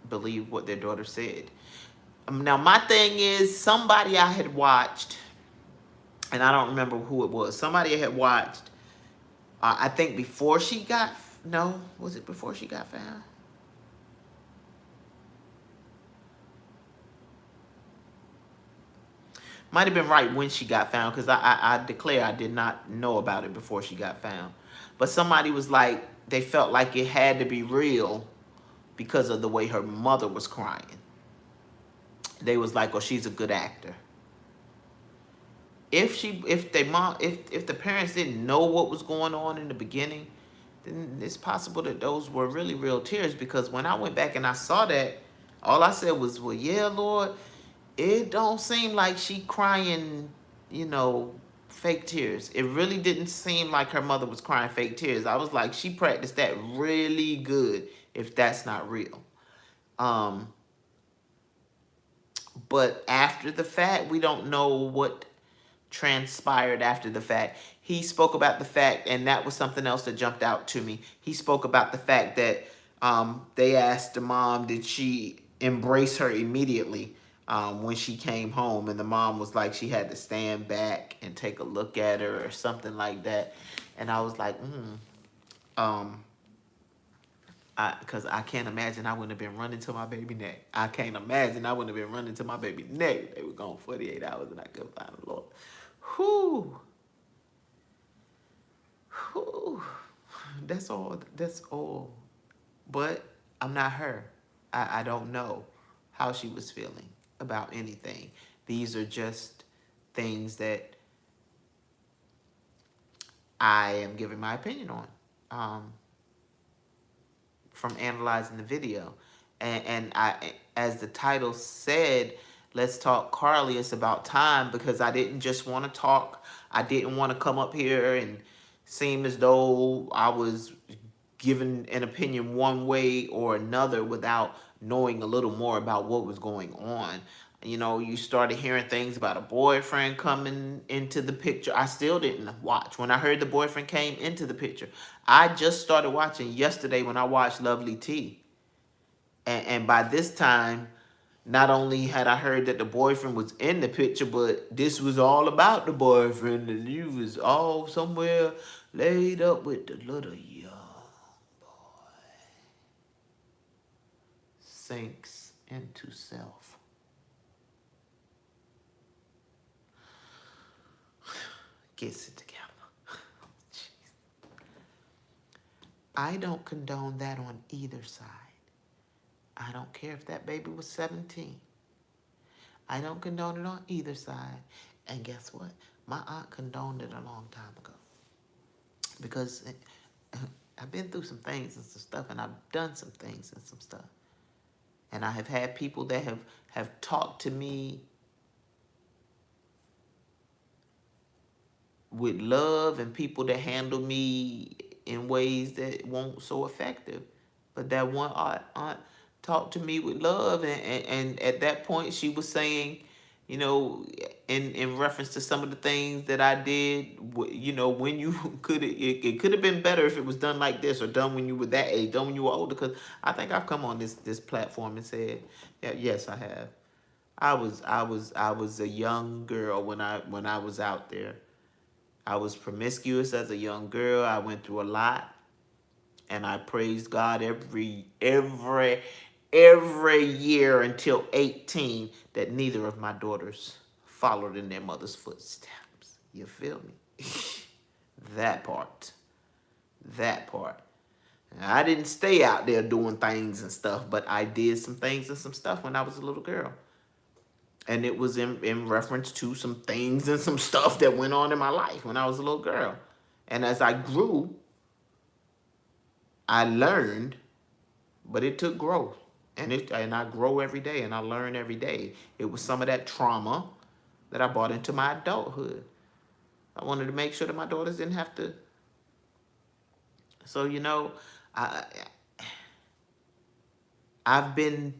believed what their daughter said. Now, my thing is, somebody I had watched, and I don't remember who it was. Somebody I had watched, I think before she got, was it before she got found? Might have been right when she got found, because I declare I did not know about it before she got found. But somebody was like, they felt like it had to be real because of the way her mother was crying. They was like, oh, she's a good actor. If the parents didn't know what was going on in the beginning, then it's possible that those were really real tears, because when I went back and I saw that, all I said was, well, yeah, Lord, it don't seem like she crying, fake tears. It really didn't seem like her mother was crying fake tears. I was like, she practiced that really good if that's not real. But after the fact, we don't know what transpired after the fact. He spoke about the fact, and that was something else that jumped out to me. He spoke about the fact that they asked the mom, did she embrace her immediately when she came home? And the mom was like, she had to stand back and take a look at her or something like that. And I was like, because I can't imagine I wouldn't have been running to my baby neck. I can't imagine I wouldn't have been running to my baby neck. They were gone 48 hours and I couldn't find the Lord. Whew. Whew. That's all. That's all. But I'm not her. I don't know how she was feeling about anything. These are just things that I am giving my opinion on, from analyzing the video. And as the title said, let's talk CARLEE. It's about time, because I didn't just want to talk. I didn't want to come up here and seem as though I was giving an opinion one way or another without knowing a little more about what was going on. You know, you started hearing things about a boyfriend coming into the picture. I still didn't watch. When I heard the boyfriend came into the picture, I just started watching yesterday when I watched Lovely T. And by this time, not only had I heard that the boyfriend was in the picture, but this was all about the boyfriend, and he was all somewhere laid up with the little young sinks into self. Gets it together. I don't condone that on either side. I don't care if that baby was 17. I don't condone it on either side. And guess what? My aunt condoned it a long time ago. Because I've been through some things and some stuff, and I've done some things and some stuff. And I have had people that have talked to me with love, and people that handle me in ways that weren't so effective. But that one aunt talked to me with love, and at that point she was saying, you know, in reference to some of the things that I did, you know, when you it could have been better if it was done like this, or done when you were that age, done when you were older. Because I think I've come on this platform and said, yeah, yes, I have. I was a young girl when I was out there. I was promiscuous as a young girl. I went through a lot, and I praised God every year until 18 that neither of my daughters followed in their mother's footsteps. You feel me? That part. That part. I didn't stay out there doing things and stuff, but I did some things and some stuff when I was a little girl. And it was in reference to some things and some stuff that went on in my life when I was a little girl. And as I grew, I learned, but it took growth. And I grow every day, and I learn every day. It was some of that trauma that I brought into my adulthood. I wanted to make sure that my daughters didn't have to. So, you know, I I've been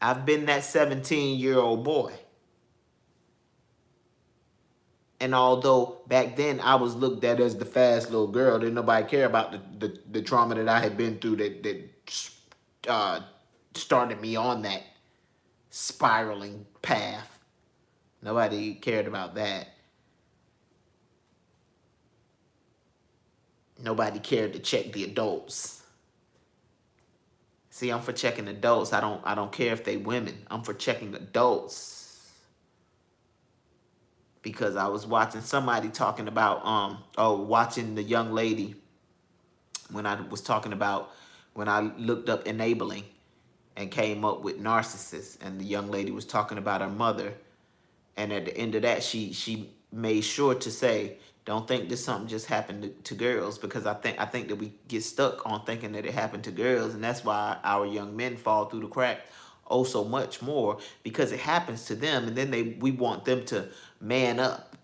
that 17-year-old boy. And although back then I was looked at as the fast little girl, didn't nobody care about the trauma that I had been through that started me on that spiraling path. Nobody cared about that. Nobody cared to check the adults. See, I'm for checking adults. I don't care if they women. I'm for checking adults. Because I was watching somebody talking about watching the young lady when I was talking about when I looked up enabling and came up with narcissist, and the young lady was talking about her mother, and at the end of that she made sure to say, don't think this something just happened to girls, because I think that we get stuck on thinking that it happened to girls, and that's why our young men fall through the cracks oh so much more, because it happens to them, and then we want them to man up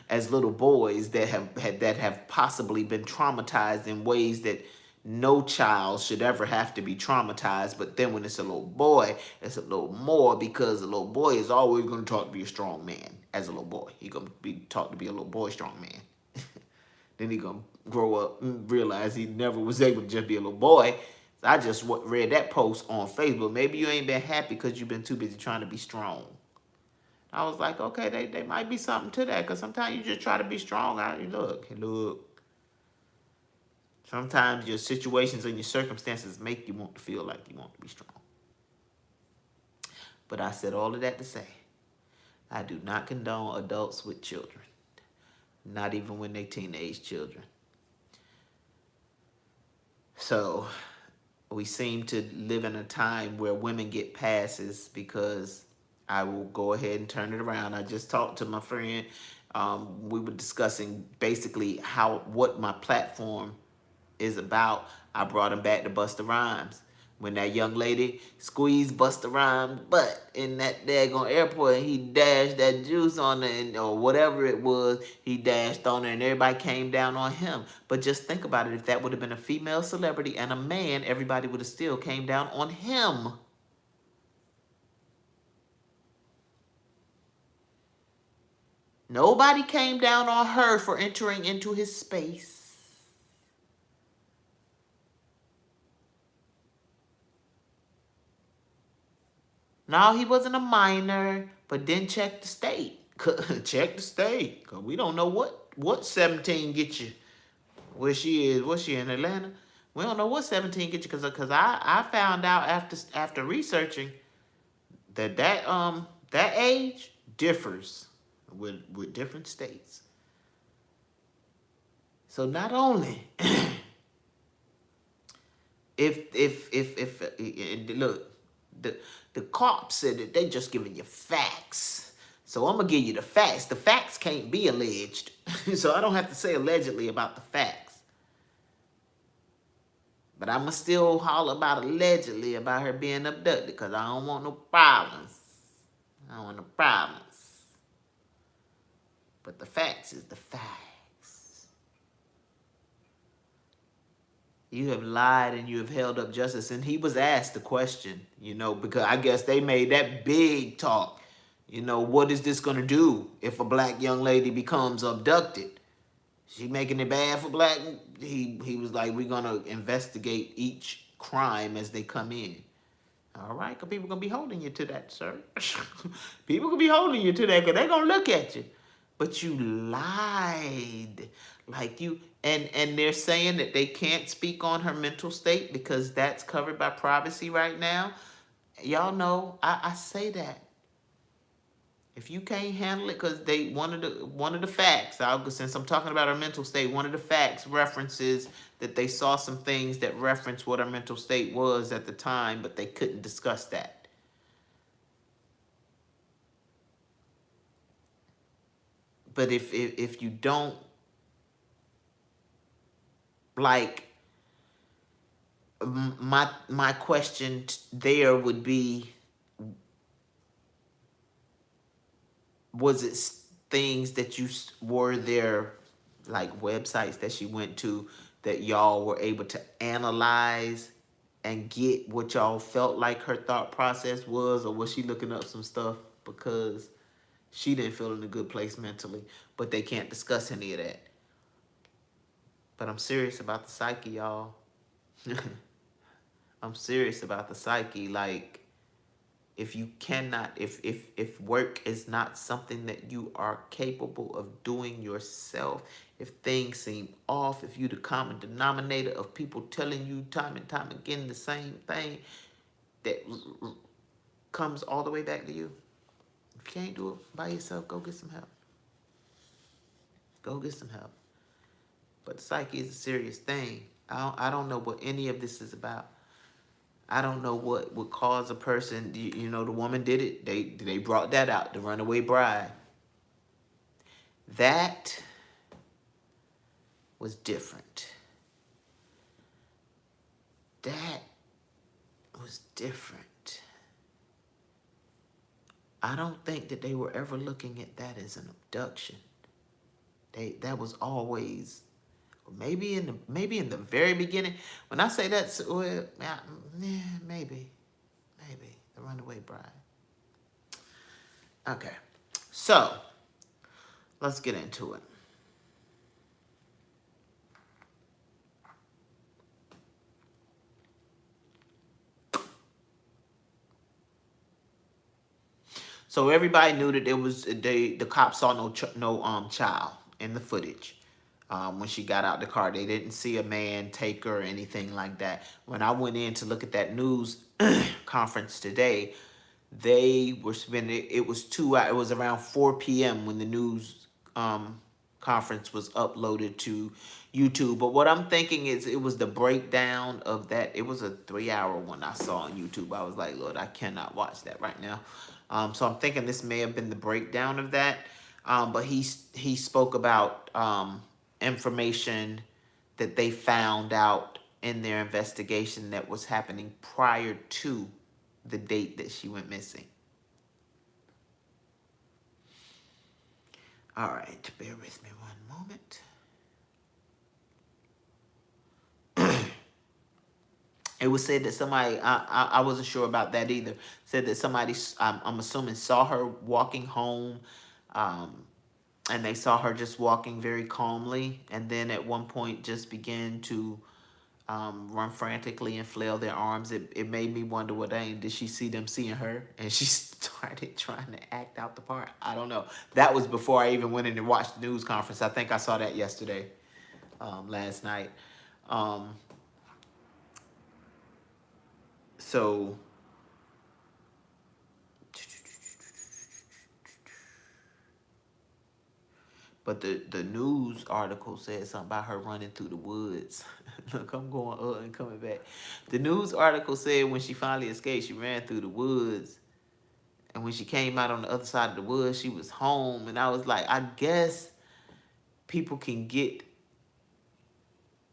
as little boys that have possibly been traumatized in ways that no child should ever have to be traumatized. But then when it's a little boy, it's a little more, because a little boy is always going to talk to be a strong man. As a little boy, he's going to be taught to be a little boy strong man. Then he going to grow up and realize he never was able to just be a little boy. So I just read that post on Facebook. Maybe you ain't been happy because you've been too busy trying to be strong. I was like, okay, they might be something to that, because sometimes you just try to be strong. Look. Sometimes your situations and your circumstances make you want to feel like you want to be strong. But I said all of that to say, I do not condone adults with children. Not even when they're teenage children. So we seem to live in a time where women get passes because I will go ahead and turn it around. I just talked to my friend. We were discussing basically what my platform is about. I brought him back to Busta Rhymes. When that young lady squeezed Busta Rhymes' butt in that daggone airport and he dashed that juice on her or whatever it was, he dashed on her and everybody came down on him. But just think about it, if that would have been a female celebrity and a man, everybody would have still came down on him. Nobody came down on her for entering into his space. No, he wasn't a minor, but then check the state. Check the state, cause we don't know what 17 get you. Where she is? Was she in Atlanta? We don't know what 17 get you, cause I found out after researching that age differs with different states. So not only if look, the cops said that they just giving you facts. So I'm gonna give you the facts. The facts can't be alleged. So I don't have to say allegedly about the facts. But I'ma still holler about allegedly about her being abducted because I don't want no problems. I don't want no problems. But the facts is the facts. You have lied and you have held up justice. And he was asked the question, because I guess they made that big talk. What is this going to do if a black young lady becomes abducted? She making it bad for black? He was like, we're going to investigate each crime as they come in. All right, because people going to be holding you to that, sir. People going to be holding you to that because they're going to look at you. But you lied. And they're saying that they can't speak on her mental state because that's covered by privacy right now. Y'all know, I say that. If you can't handle it, because one of the facts, since I'm talking about her mental state, one of the facts references that they saw some things that reference what her mental state was at the time, but they couldn't discuss that. But if you don't, my question there would be, was it things that were there, like websites that she went to, that y'all were able to analyze and get what y'all felt like her thought process was? Or was she looking up some stuff because she didn't feel in a good place mentally, but they can't discuss any of that? But I'm serious about the psyche, y'all. I'm serious about the psyche. If you cannot, if work is not something that you are capable of doing yourself, if things seem off, if you the common denominator of people telling you time and time again the same thing that comes all the way back to you, if you can't do it by yourself, go get some help. Go get some help. But psyche is a serious thing. I don't know what any of this is about. I don't know what would cause a person, the woman did it. They brought that out, the runaway bride. That was different. That was different. I don't think that they were ever looking at that as an abduction. That was always, maybe in the very beginning. When I say that, well, maybe the runaway bride. Okay, so let's get into it. So everybody knew that the cops saw no child in the footage. When she got out the car, they didn't see a man take her or anything like that. When I went in to look at that news conference today, they were spending, it was 2 hours, it was around 4 p.m. when the news conference was uploaded to YouTube. But what I'm thinking is it was the breakdown of that. It was a 3-hour one I saw on YouTube. I was like, Lord, I cannot watch that right now. So I'm thinking this may have been the breakdown of that. But he spoke about information that they found out in their investigation that was happening prior to the date that she went missing. All right, bear with me one moment. It was said that somebody, I wasn't sure about that either, said that somebody, I'm assuming, saw her walking home, and they saw her just walking very calmly, and then at one point just began to run frantically and flail their arms. It made me wonder, well, dang, did she see them seeing her and she started trying to act out the part? I don't know. That was before I even went in and watched the news conference. I think I saw that yesterday, last night. So but the news article said something about her running through the woods. Look, I'm going up and coming back. The news article said when she finally escaped, she ran through the woods. And when she came out on the other side of the woods, she was home. And I was like, I guess people can get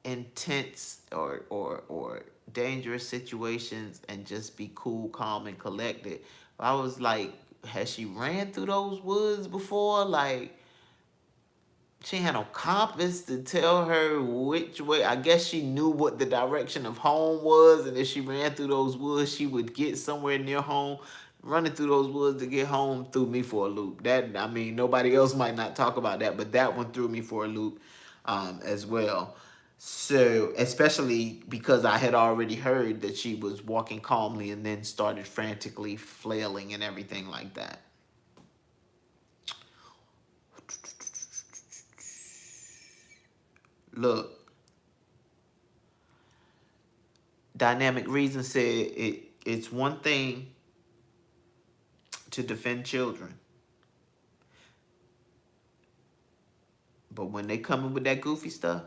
intense or dangerous situations and just be cool, calm, and collected. I was like, has she ran through those woods before? Like, she had no compass to tell her which way. I guess she knew what the direction of home was, and if she ran through those woods, she would get somewhere near home. Running through those woods to get home threw me for a loop. That, I mean, nobody else might not talk about that, but that one threw me for a loop as well. So, especially because I had already heard that she was walking calmly and then started frantically flailing and everything like that. Look, Dynamic Reason said it's one thing to defend children, but when they come in with that goofy stuff,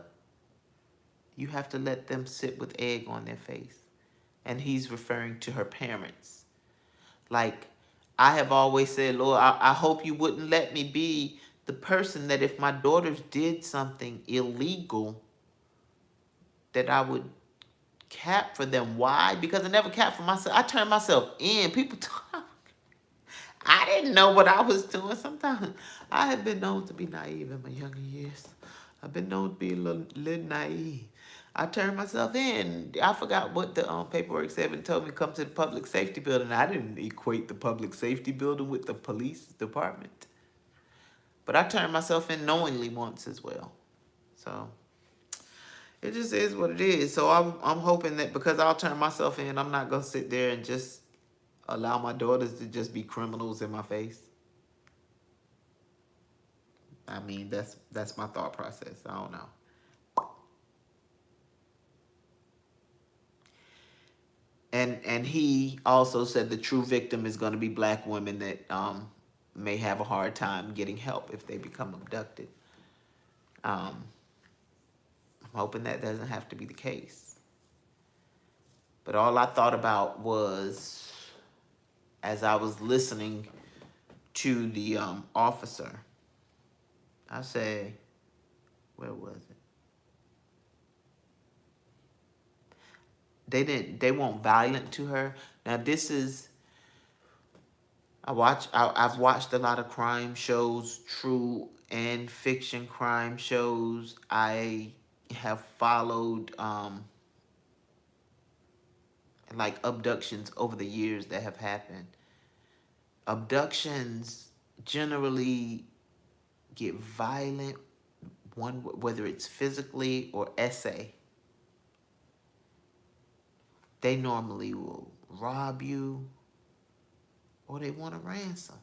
you have to let them sit with egg on their face. And he's referring to her parents. Like, I have always said, Lord, I hope you wouldn't let me be the person that if my daughters did something illegal, that I would cap for them. Why? Because I never capped for myself. I turned myself in. People talk. I didn't know what I was doing. Sometimes I have been known to be naive in my younger years. I've been known to be a little naive. I turned myself in. I forgot what the paperwork said and told me to come to the public safety building. I didn't equate the public safety building with the police department. But I turned myself in knowingly once as well. So it just is what it is. So I'm hoping that because I'll turn myself in, I'm not going to sit there and just allow my daughters to just be criminals in my face. I mean, that's my thought process. I don't know. And he also said the true victim is going to be black women that may have a hard time getting help if they become abducted. I'm hoping that doesn't have to be the case. But all I thought about was, as I was listening to the officer, I said, where was it? They weren't violent to her. Now this is, I've watched a lot of crime shows, true and fiction crime shows. I have followed like abductions over the years that have happened. Abductions generally get violent, whether it's physically or essay. They normally will rob you or they want a ransom.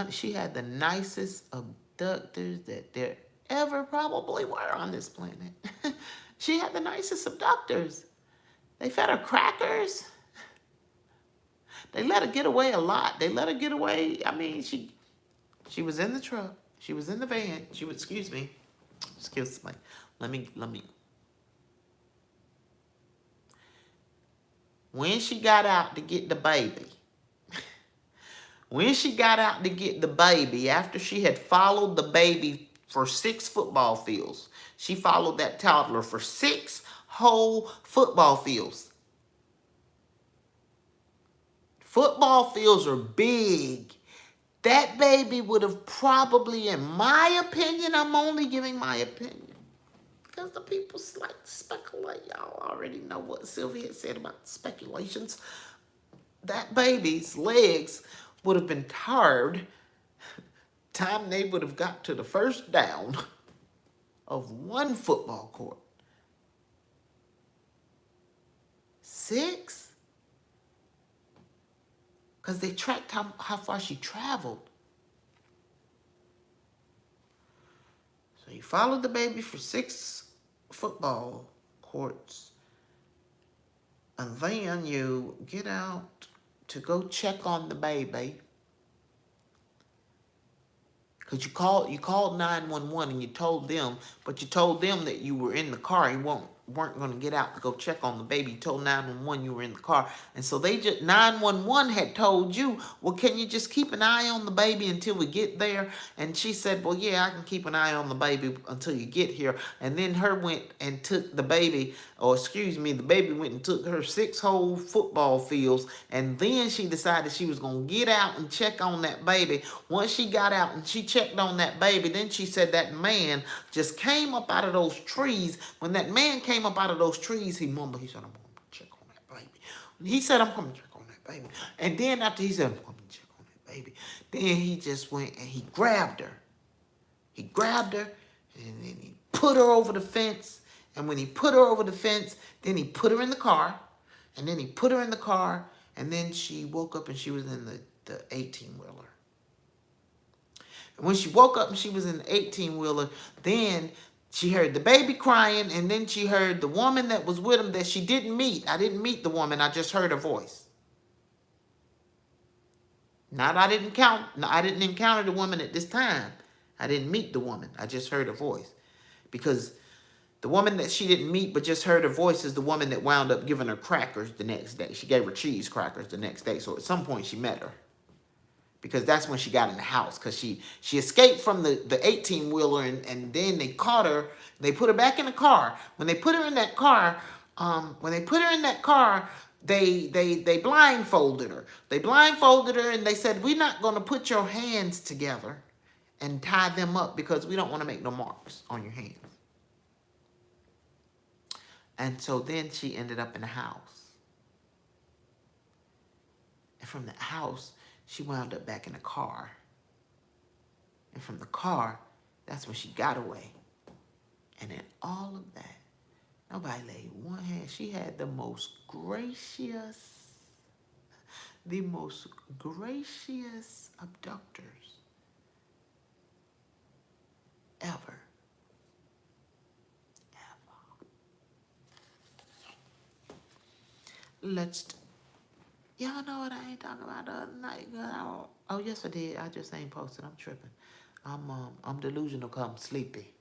She had the nicest abductors that there ever probably were on this planet. She had the nicest abductors. They fed her crackers. They let her get away a lot. They let her get away. I mean, she was in the truck She was in the van. She was, excuse me. Excuse me. Let me. When she got out to get the baby, after she had followed the baby for 6 football fields, she followed that toddler for 6 whole football fields. Football fields are big. That baby would have probably, in my opinion, I'm only giving my opinion, because the people like to speculate. Y'all already know what Sylvie had said about speculations. That baby's legs would have been tired time they would have got to the first down of 1 football court. 6? Because they tracked how far she traveled. So you followed the baby for 6 football courts, and then you get out to go check on the baby. Because you called 911 and you told them, but you told them that you were in the car. You weren't going to get out to go check on the baby. You told 911 you were in the car. And so 911 had told you, well, can you just keep an eye on the baby until we get there? And she said, well, yeah, I can keep an eye on the baby until you get here. And then her went and took the baby, the baby went and took her 6 whole football fields. And then she decided she was going to get out and check on that baby. Once she got out and she checked on that baby, then she said that man just came up out of those trees. When that man came up out of those trees, he mumbled, he said, I'm going to check on that baby. He said, I'm coming to check on that baby. And then after he said, I'm coming to check on that baby, then he just went and he grabbed her. He grabbed her and then he put her over the fence. And when he put her over the fence, then he put her in the car. And then he put her in the car. And then she woke up and she was in the 18-wheeler. And when she woke up and she was in the 18-wheeler, then she heard the baby crying, and then she heard the woman that was with him that she didn't meet. I didn't meet the woman. I just heard her voice. I didn't encounter the woman at this time. I didn't meet the woman. I just heard her voice. Because the woman that she didn't meet but just heard her voice is the woman that wound up giving her crackers the next day. She gave her cheese crackers the next day. So at some point she met her. Because that's when she got in the house. Because she escaped from the 18-wheeler, and then they caught her. They put her back in the car. When they put her in that car, they blindfolded her. They blindfolded her and they said, we're not going to put your hands together and tie them up because we don't want to make no marks on your hands. And so then she ended up in the house. And from the house, she wound up back in the car. And from the car, that's when she got away. And in all of that, nobody laid one hand. She had the most gracious abductors ever. Y'all know what I ain't talking about the other night. Oh, yes, I did. I just ain't posted. I'm tripping. I'm delusional 'cause I'm sleepy.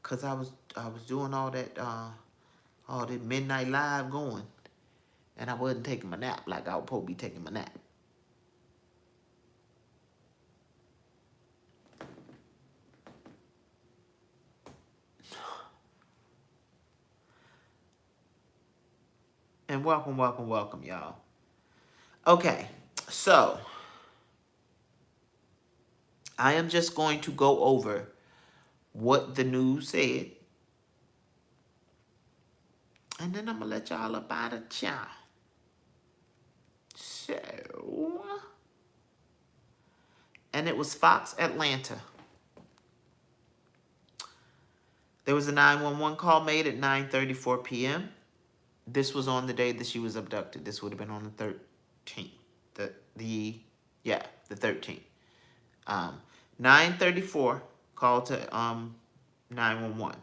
'Cause I was doing all that midnight live going, and I wasn't taking my nap like I was supposed to be taking my nap. And welcome, y'all. Okay, so I am just going to go over what the news said. And then I'm going to let y'all up out of chat. So, and it was Fox Atlanta. There was a 911 call made at 9:34 p.m. This was on the day that she was abducted. This would have been on the 13th. The 13th. 9:34 call to 911.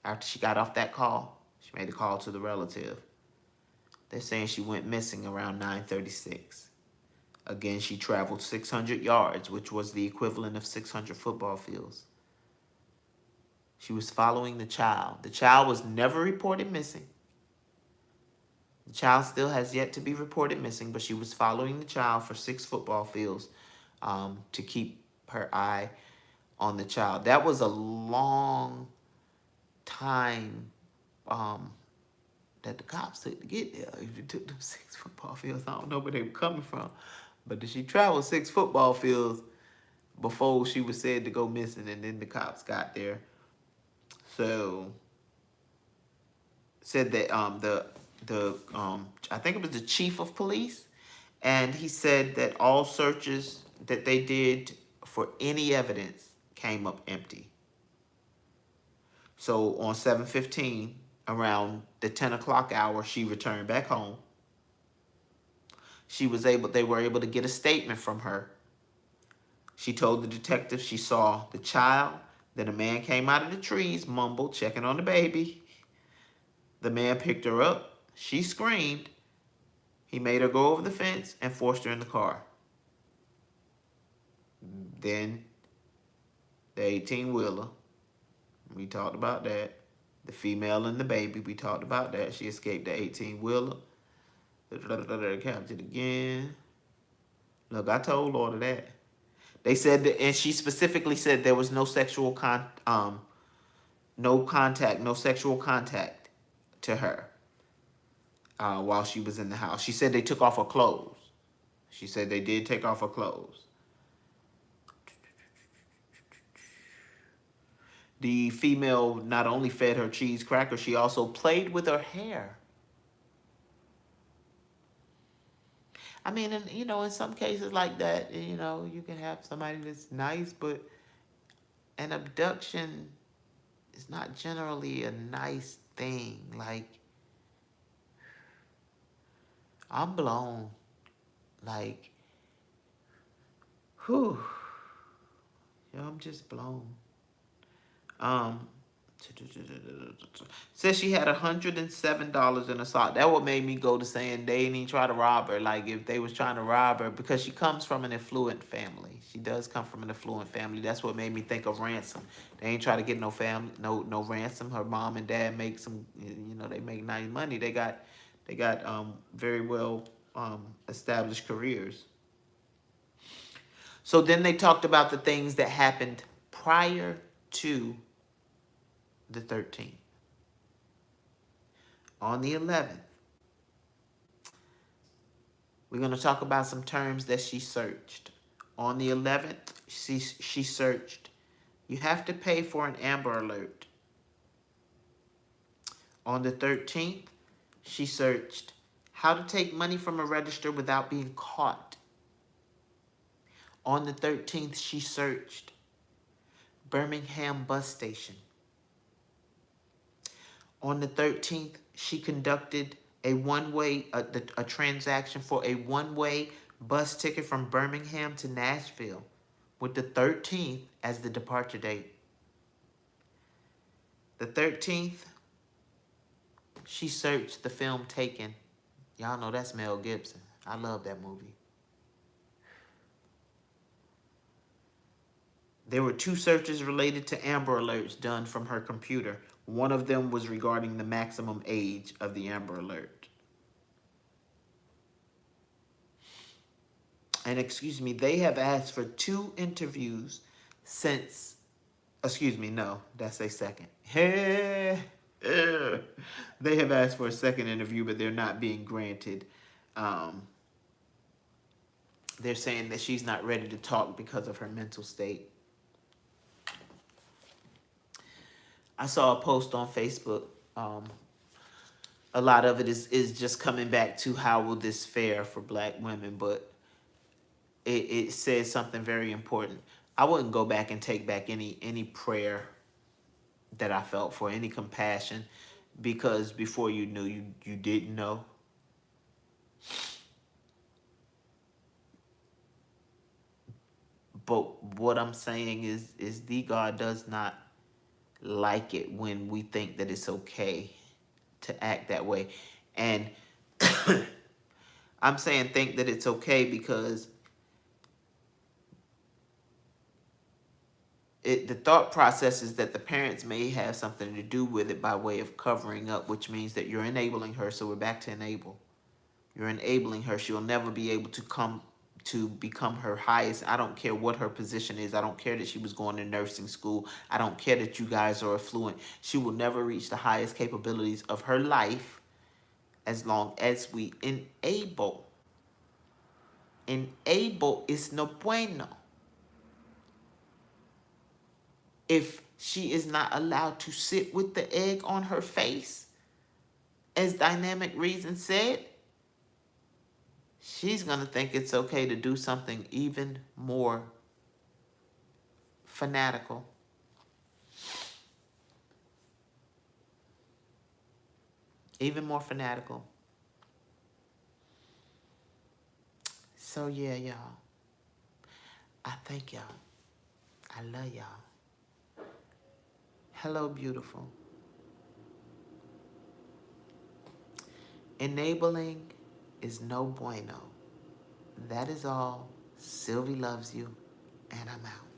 After she got off that call, she made a call to the relative. They're saying she went missing around 9:36. Again, she traveled 600 yards, which was the equivalent of 600 football fields. She was following the child. The child was never reported missing. The child still has yet to be reported missing, but she was following the child for 6 football fields to keep her eye on the child. That was a long time that the cops took to get there. If you took them 6 football fields, I don't know where they were coming from. But did she travel 6 football fields before she was said to go missing, and then the cops got there? So said that I think it was the chief of police, and he said that all searches that they did for any evidence came up empty. So on 7/15, around the 10 o'clock hour, she returned back home. They were able to get a statement from her. She told the detective she saw the child. Then a man came out of the trees, mumbled, checking on the baby. The man picked her up. She screamed. He made her go over the fence and forced her in the car. Then the 18-wheeler, we talked about that. The female and the baby, we talked about that. She escaped the 18-wheeler. Captured again. Look, I told Lord of that. They said that, and she specifically said there was no sexual no sexual contact to her while she was in the house. She said they took off her clothes. She said they did take off her clothes. The female not only fed her cheese crackers, she also played with her hair. I mean, and, you know, in some cases like that, you know, you can have somebody that's nice, but an abduction is not generally a nice thing. Like, I'm blown. Like, whew. Yo, I'm just blown. Says she had $107 in her sock. That what made me go to saying they didn't even try to rob her. Like, if they was trying to rob her, because she comes from an affluent family. She does come from an affluent family. That's what made me think of ransom. They ain't try to get no family, no ransom. Her mom and dad make some, you know, they make nice money. They got very well established careers. So then they talked about the things that happened prior to the 13th. On the 11th, we're going to talk about some terms that she searched. On the 11th, she searched, you have to pay for an Amber Alert. On the 13th, she searched, how to take money from a register without being caught. On the 13th, she searched, Birmingham bus station. On the 13th, she conducted a transaction for a one-way bus ticket from Birmingham to Nashville with the 13th as the departure date. The 13th, she searched the film Taken. Y'all know that's Mel Gibson. I love that movie. There were 2 searches related to Amber Alerts done from her computer. One of them was regarding the maximum age of the Amber Alert. And excuse me, they have asked for 2 interviews since, excuse me, no, that's a second. They have asked for a second interview, but they're not being granted. They're saying that she's not ready to talk because of her mental state. I saw a post on Facebook. A lot of it is just coming back to how will this fare for Black women, but it says something very important. I wouldn't go back and take back any prayer that I felt for, any compassion, because before you knew, you didn't know. But what I'm saying is the God does not like it when we think that it's okay to act that way. And I'm saying think that it's okay because the thought process is that the parents may have something to do with it by way of covering up, which means that you're enabling her. So we're back to enable. You're enabling her. She'll never be able to become her highest. I don't care what her position is. I don't care that she was going to nursing school. I don't care that you guys are affluent. She will never reach the highest capabilities of her life as long as we enable. Enable is no bueno. If she is not allowed to sit with the egg on her face, as Dynamic Reason said, she's going to think it's okay to do something even more fanatical. Even more fanatical. So yeah, y'all. I thank y'all. I love y'all. Hello, beautiful. Enabling is no bueno. That is all. Sylvie loves you, and I'm out.